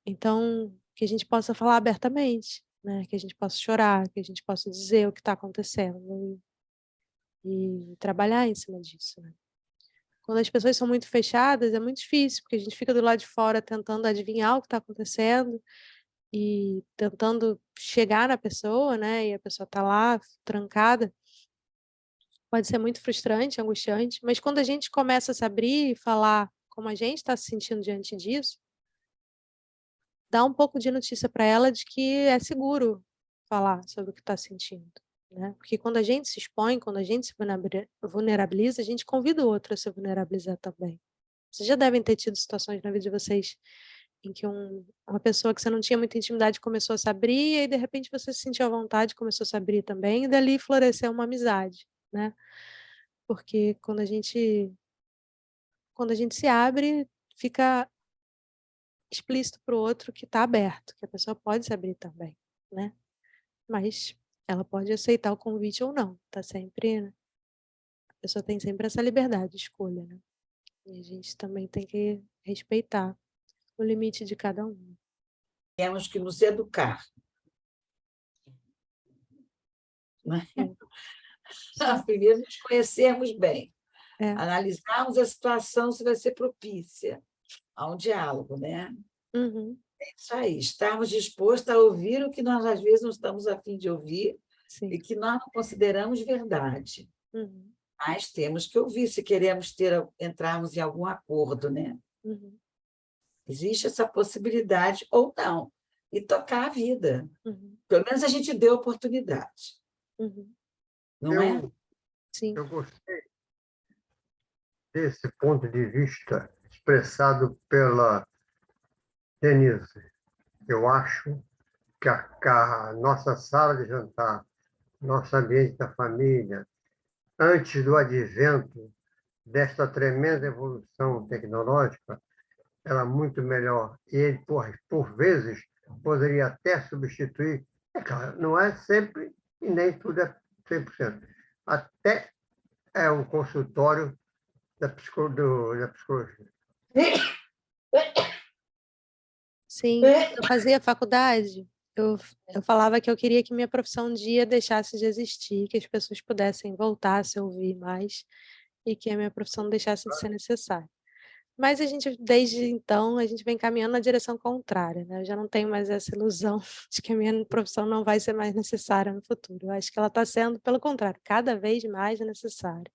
Então, que a gente possa falar abertamente, né? Que a gente possa chorar, que a gente possa dizer o que está acontecendo e trabalhar em cima disso, né? Quando as pessoas são muito fechadas, é muito difícil, porque a gente fica do lado de fora tentando adivinhar o que está acontecendo e tentando chegar na pessoa, né? E a pessoa está lá, trancada. Pode ser muito frustrante, angustiante, mas quando a gente começa a se abrir e falar como a gente está se sentindo diante disso, dá um pouco de notícia para ela de que é seguro falar sobre o que está sentindo, né? Porque quando a gente se expõe, quando a gente se vulnerabiliza, a gente convida o outro a se vulnerabilizar também. Vocês já devem ter tido situações na vida de vocês em que uma pessoa que você não tinha muita intimidade começou a se abrir, e aí, de repente, você se sentiu à vontade, começou a se abrir também, e dali floresceu uma amizade, né? Porque quando a gente se abre, fica explícito para o outro que está aberto, que a pessoa pode se abrir também, né? Mas ela pode aceitar o convite ou não, tá sempre, né? A pessoa tem sempre essa liberdade de escolha, né? E a gente também tem que respeitar o limite de cada um. Temos que nos educar. Né? Primeiro, nos conhecermos bem. Analisarmos a situação, se vai ser propícia a um diálogo, né? Uhum. É isso aí, estarmos dispostos a ouvir o que nós, às vezes, não estamos a fim de ouvir. Sim. E que nós não consideramos verdade. Uhum. Mas temos que ouvir se queremos entrarmos em algum acordo, né? Uhum. Existe essa possibilidade ou não. E tocar a vida. Uhum. Pelo menos a gente deu oportunidade. Uhum. Não é? Sim. Eu gostei desse ponto de vista expressado pela Denise. Eu acho que a nossa sala de jantar, nosso ambiente da família, antes do advento desta tremenda evolução tecnológica, era muito melhor. E ele, por vezes, poderia até substituir. É claro, não é sempre e nem tudo é 100%. Até é um consultório da psicologia. Sim, eu fazia faculdade, eu falava que eu queria que minha profissão um dia deixasse de existir, que as pessoas pudessem voltar a se ouvir mais e que a minha profissão deixasse de ser necessária. Mas desde então, a gente vem caminhando na direção contrária, né? Eu já não tenho mais essa ilusão de que a minha profissão não vai ser mais necessária no futuro. Eu acho que ela está sendo, pelo contrário, cada vez mais necessária.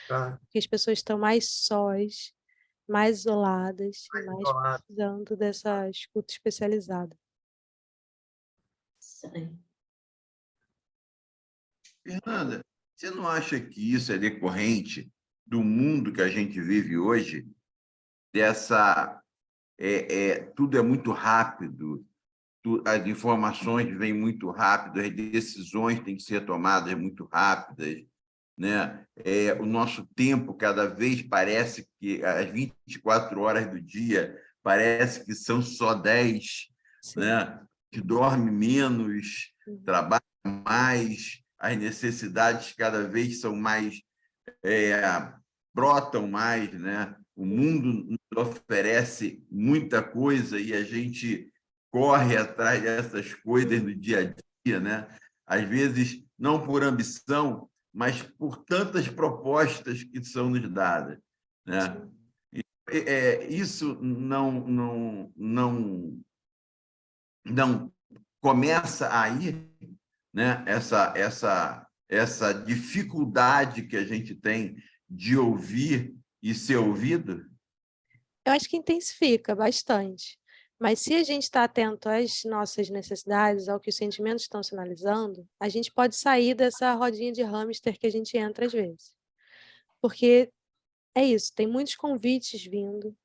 Tá? Porque as pessoas estão mais sós, mais isoladas e mais Isolado. precisando dessa escuta especializada. Sim. Fernanda, você não acha que isso é decorrente do mundo que a gente vive hoje? Tudo é muito rápido, as informações vêm muito rápido, as decisões têm que ser tomadas muito rápidas, né? O nosso tempo cada vez parece que as 24 horas do dia parece que são só 10, né? Que dorme menos, trabalha mais, as necessidades cada vez são mais, brotam mais, né? O mundo nos oferece muita coisa e a gente corre atrás dessas coisas no dia a dia, né? Às vezes, não por ambição, mas por tantas propostas que são nos dadas, né? Isso não começa aí, né? Essa dificuldade que a gente tem de ouvir e ser ouvido. Eu acho que intensifica bastante. Mas se a gente está atento às nossas necessidades, ao que os sentimentos estão sinalizando, a gente pode sair dessa rodinha de hamster que a gente entra às vezes. Porque é isso, tem muitos convites vindo,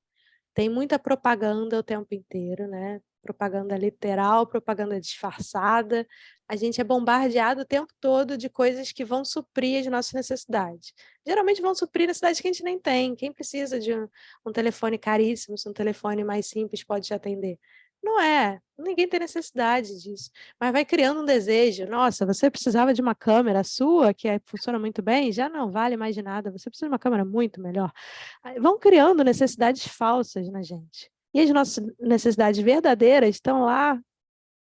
tem muita propaganda o tempo inteiro, né? Propaganda literal, propaganda disfarçada. A gente é bombardeado o tempo todo de coisas que vão suprir as nossas necessidades. Geralmente vão suprir necessidades que a gente nem tem. Quem precisa de um telefone caríssimo, se um telefone mais simples pode te atender? Não é. Ninguém tem necessidade disso. Mas vai criando um desejo. Nossa, você precisava de uma câmera sua, que funciona muito bem? Já não vale mais de nada. Você precisa de uma câmera muito melhor. Vão criando necessidades falsas na gente. E as nossas necessidades verdadeiras estão lá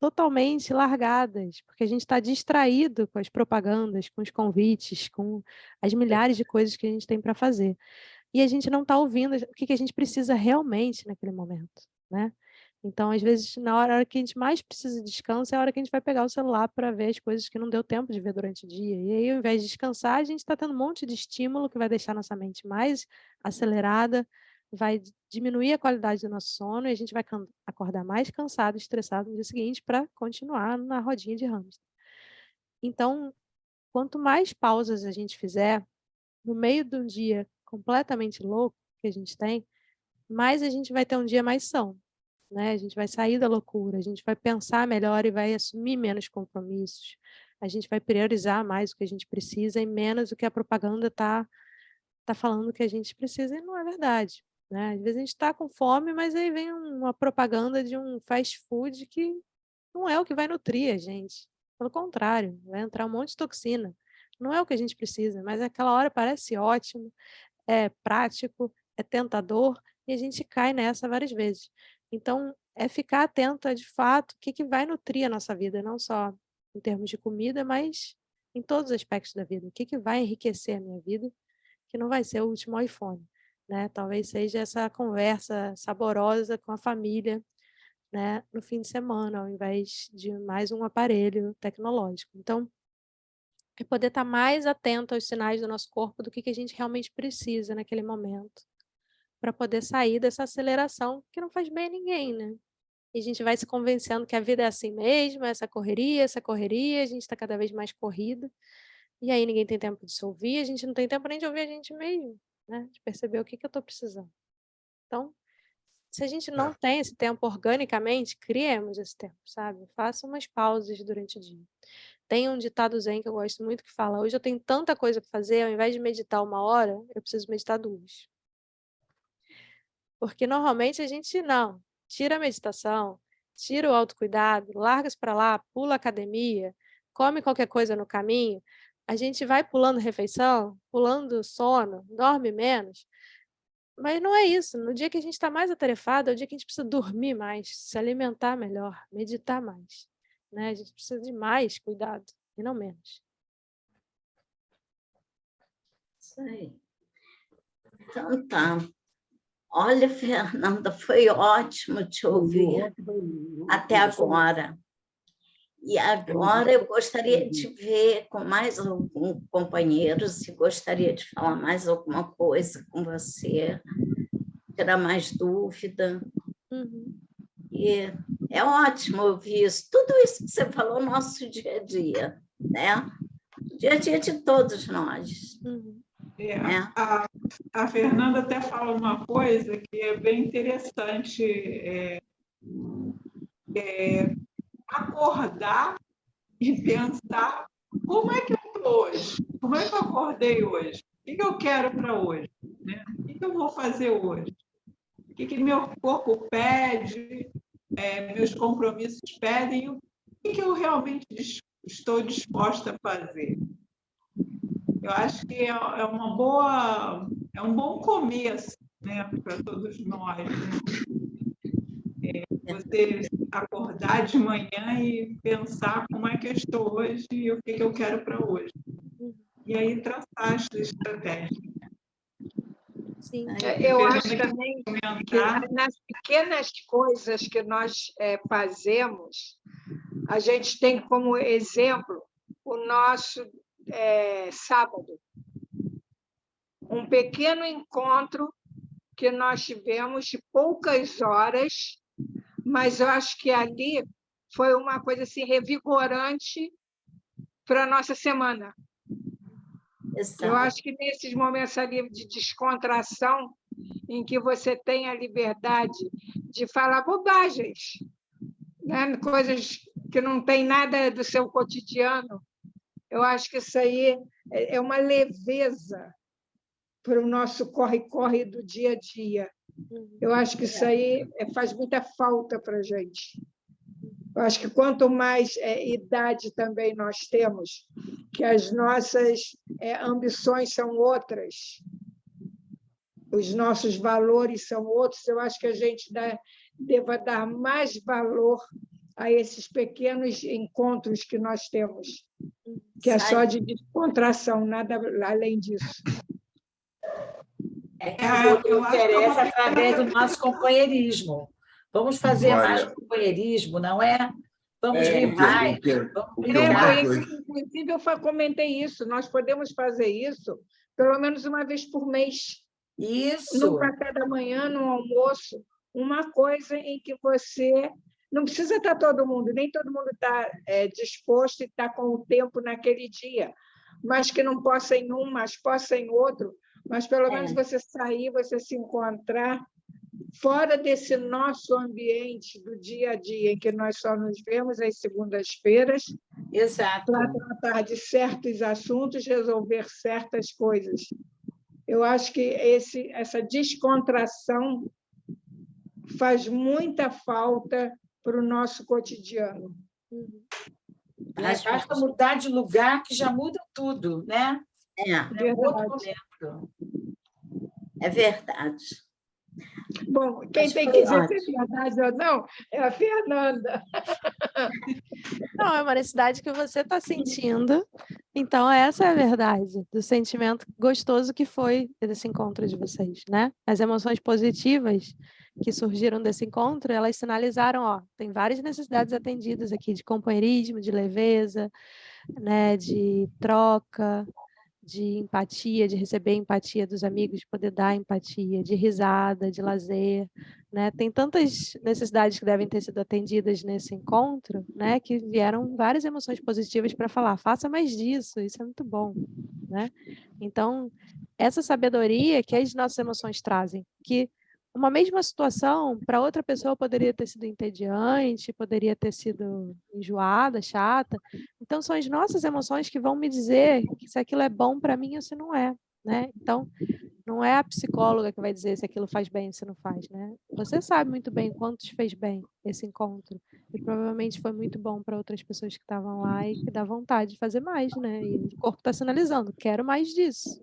totalmente largadas, porque a gente está distraído com as propagandas, com os convites, com as milhares de coisas que a gente tem para fazer. E a gente não está ouvindo o que a gente precisa realmente naquele momento, né? Então, às vezes, na hora que a gente mais precisa de descanso, é a hora que a gente vai pegar o celular para ver as coisas que não deu tempo de ver durante o dia. E aí, ao invés de descansar, a gente está tendo um monte de estímulo que vai deixar nossa mente mais acelerada, vai diminuir a qualidade do nosso sono e a gente vai acordar mais cansado, estressado no dia seguinte para continuar na rodinha de hamster. Então, quanto mais pausas a gente fizer, no meio de um dia completamente louco que a gente tem, mais a gente vai ter um dia mais são. né? A gente vai sair da loucura, a gente vai pensar melhor e vai assumir menos compromissos. A gente vai priorizar mais o que a gente precisa e menos o que a propaganda tá falando que a gente precisa e não é verdade, né? Às vezes a gente está com fome, mas aí vem uma propaganda de um fast food que não é o que vai nutrir a gente. Pelo contrário, vai entrar um monte de toxina. Não é o que a gente precisa, mas aquela hora parece ótimo, é prático, é tentador e a gente cai nessa várias vezes. Então, é ficar atenta de fato o que que vai nutrir a nossa vida, não só em termos de comida, mas em todos os aspectos da vida. O que que vai enriquecer a minha vida, que não vai ser o último iPhone, né? Talvez seja essa conversa saborosa com a família, né, no fim de semana, ao invés de mais um aparelho tecnológico. Então, é poder estar mais atento aos sinais do nosso corpo do que a gente realmente precisa naquele momento, para poder sair dessa aceleração que não faz bem a ninguém, né? E a gente vai se convencendo que a vida é assim mesmo, essa correria, a gente está cada vez mais corrida, e aí ninguém tem tempo de se ouvir, a gente não tem tempo nem de ouvir a gente mesmo, né? De perceber o que eu estou precisando. Então, se a gente não tem esse tempo organicamente, criemos esse tempo, sabe? Faça umas pausas durante o dia. Tem um ditado zen que eu gosto muito que fala: hoje eu tenho tanta coisa para fazer, ao invés de meditar 1 hora, eu preciso meditar 2. Porque normalmente a gente não, tira a meditação, tira o autocuidado, larga isso para lá, pula a academia, come qualquer coisa no caminho, a gente vai pulando refeição, pulando sono, dorme menos, mas não é isso. No dia que a gente está mais atarefado, é o dia que a gente precisa dormir mais, se alimentar melhor, meditar mais, né? A gente precisa de mais cuidado e não menos. Isso aí. Então tá. Olha, Fernanda, foi ótimo te ouvir até agora. E agora eu gostaria de ver com mais algum companheiro, se gostaria de falar mais alguma coisa com você, tirar mais dúvida. E é ótimo ouvir isso. Tudo isso que você falou, nosso dia a dia, né? Dia a dia de todos nós. A Fernanda até fala uma coisa que é bem interessante, acordar e pensar como é que eu estou hoje, como é que eu acordei hoje, o que eu quero para hoje, né? O que eu vou fazer hoje, o que meu corpo pede, meus compromissos pedem, o que eu realmente estou disposta a fazer. Eu acho que é um bom começo, né, para todos nós, né? Você acordar de manhã e pensar como é que eu estou hoje e o que eu quero para hoje. E aí traçar as suas estratégias. Sim. Eu acho também que nas pequenas coisas que nós fazemos, a gente tem como exemplo o nosso sábado. Um pequeno encontro que nós tivemos de poucas horas, mas eu acho que ali foi uma coisa assim, revigorante para a nossa semana. Exato. Eu acho que nesses momentos ali de descontração, em que você tem a liberdade de falar bobagens, né? Coisas que não tem nada do seu cotidiano, eu acho que isso aí é uma leveza para o nosso corre-corre do dia a dia. Eu acho que isso aí faz muita falta para a gente. Eu acho que quanto mais idade também nós temos, que as nossas ambições são outras, os nossos valores são outros, eu acho que a gente deva dar mais valor a esses pequenos encontros que nós temos, que é só de descontração, nada além disso. É que o outro interessa através do nosso companheirismo. Vamos fazer mais companheirismo, não é? Vamos rir mais, vamos brincar. Inclusive, eu comentei isso, nós podemos fazer isso pelo menos uma vez por mês. Isso. No café da manhã, no almoço, uma coisa em que você... Não precisa estar todo mundo, nem todo mundo está disposto e está com o tempo naquele dia, mas que não possa em um, mas possa em outro, mas pelo menos você sair, você se encontrar fora desse nosso ambiente do dia a dia, em que nós só nos vemos às segundas-feiras, Exato. para tratar de certos assuntos, resolver certas coisas. Eu acho que essa descontração faz muita falta para o nosso cotidiano. Basta mudar de lugar que já muda tudo, né? É outro momento. É verdade. Bom, quem tem que dizer se é verdade ou não é a Fernanda. Não, é uma necessidade que você está sentindo. Então, essa é a verdade do sentimento gostoso que foi desse encontro de vocês, né? As emoções positivas que surgiram desse encontro, elas sinalizaram, ó, tem várias necessidades atendidas aqui de companheirismo, de leveza, né, de troca, de empatia, de receber empatia dos amigos, de poder dar empatia, de risada, de lazer, né? Tem tantas necessidades que devem ter sido atendidas nesse encontro, né? Que vieram várias emoções positivas para falar, faça mais disso, isso é muito bom, né? Então, essa sabedoria que as nossas emoções trazem, que uma mesma situação para outra pessoa poderia ter sido entediante, poderia ter sido enjoada, chata. Então, são as nossas emoções que vão me dizer se aquilo é bom para mim ou se não é, né? Então, não é a psicóloga que vai dizer se aquilo faz bem ou se não faz, né? Você sabe muito bem quanto te fez bem esse encontro. E provavelmente foi muito bom para outras pessoas que estavam lá e que dá vontade de fazer mais, né? E o corpo está sinalizando, quero mais disso.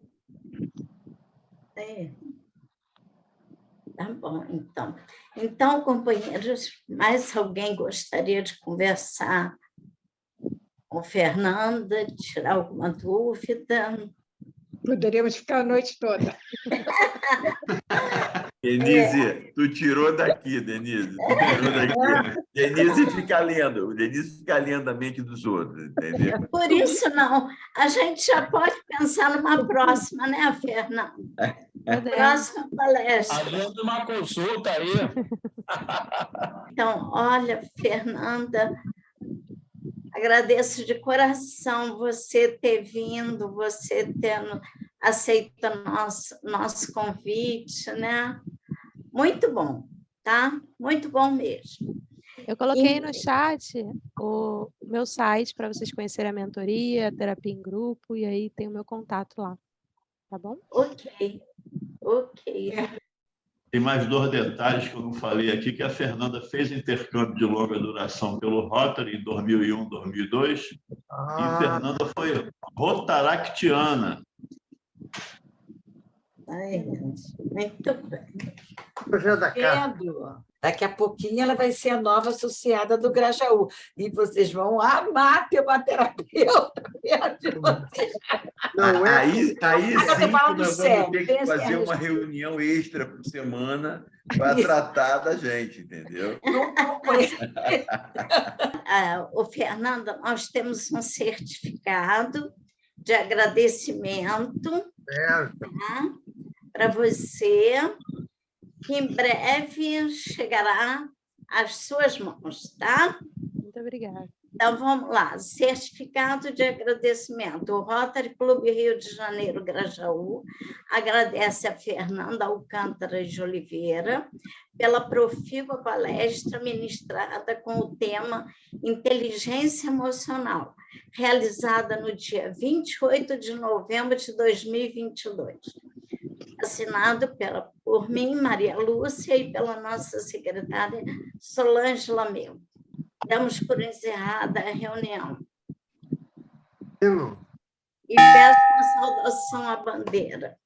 Tá bom, então. Então, companheiros, mais alguém gostaria de conversar com Fernanda, tirar alguma dúvida? Poderíamos ficar a noite toda. Denise, tu tirou daqui, Denise. Tu tirou daqui. Denise fica lendo. Denise fica lendo a mente dos outros, entendeu? Por isso, não. A gente já pode pensar numa próxima, né, Fernanda? Próxima palestra. Havendo uma consulta aí. Então, olha, Fernanda, agradeço de coração você ter vindo, você ter aceito nosso convite, né? Muito bom, tá? Muito bom mesmo. Eu coloquei no chat o meu site para vocês conhecerem a mentoria, a terapia em grupo, e aí tem o meu contato lá, tá bom? Ok. Tem mais 2 detalhes que eu não falei aqui, que a Fernanda fez intercâmbio de longa duração pelo Rotary em 2001, 2002, e Fernanda foi rotaractiana. Muito bem. Daqui a pouquinho ela vai ser a nova associada do Grajaú. E vocês vão amar ter uma terapeuta perto de vocês. Não é? Aí sim, nós vamos ter que fazer uma reunião extra por semana para tratar da gente, entendeu? Ô, Fernanda, nós temos um certificado de agradecimento para você, que em breve chegará às suas mãos, tá? Muito obrigada. Então, vamos lá. Certificado de agradecimento. O Rotary Clube Rio de Janeiro, Grajaú, agradece a Fernanda Alcântara de Oliveira pela profícua palestra ministrada com o tema Inteligência Emocional, realizada no dia 28 de novembro de 2022. Assinado por mim, Maria Lúcia, e pela nossa secretária Solange Lameu. Damos por encerrada a reunião. E peço uma saudação à bandeira.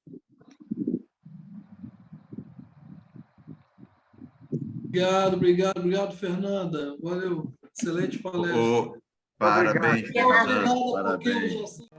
Obrigado, Fernanda. Valeu. Excelente palestra. Parabéns, Fernanda. Parabéns. Parabéns.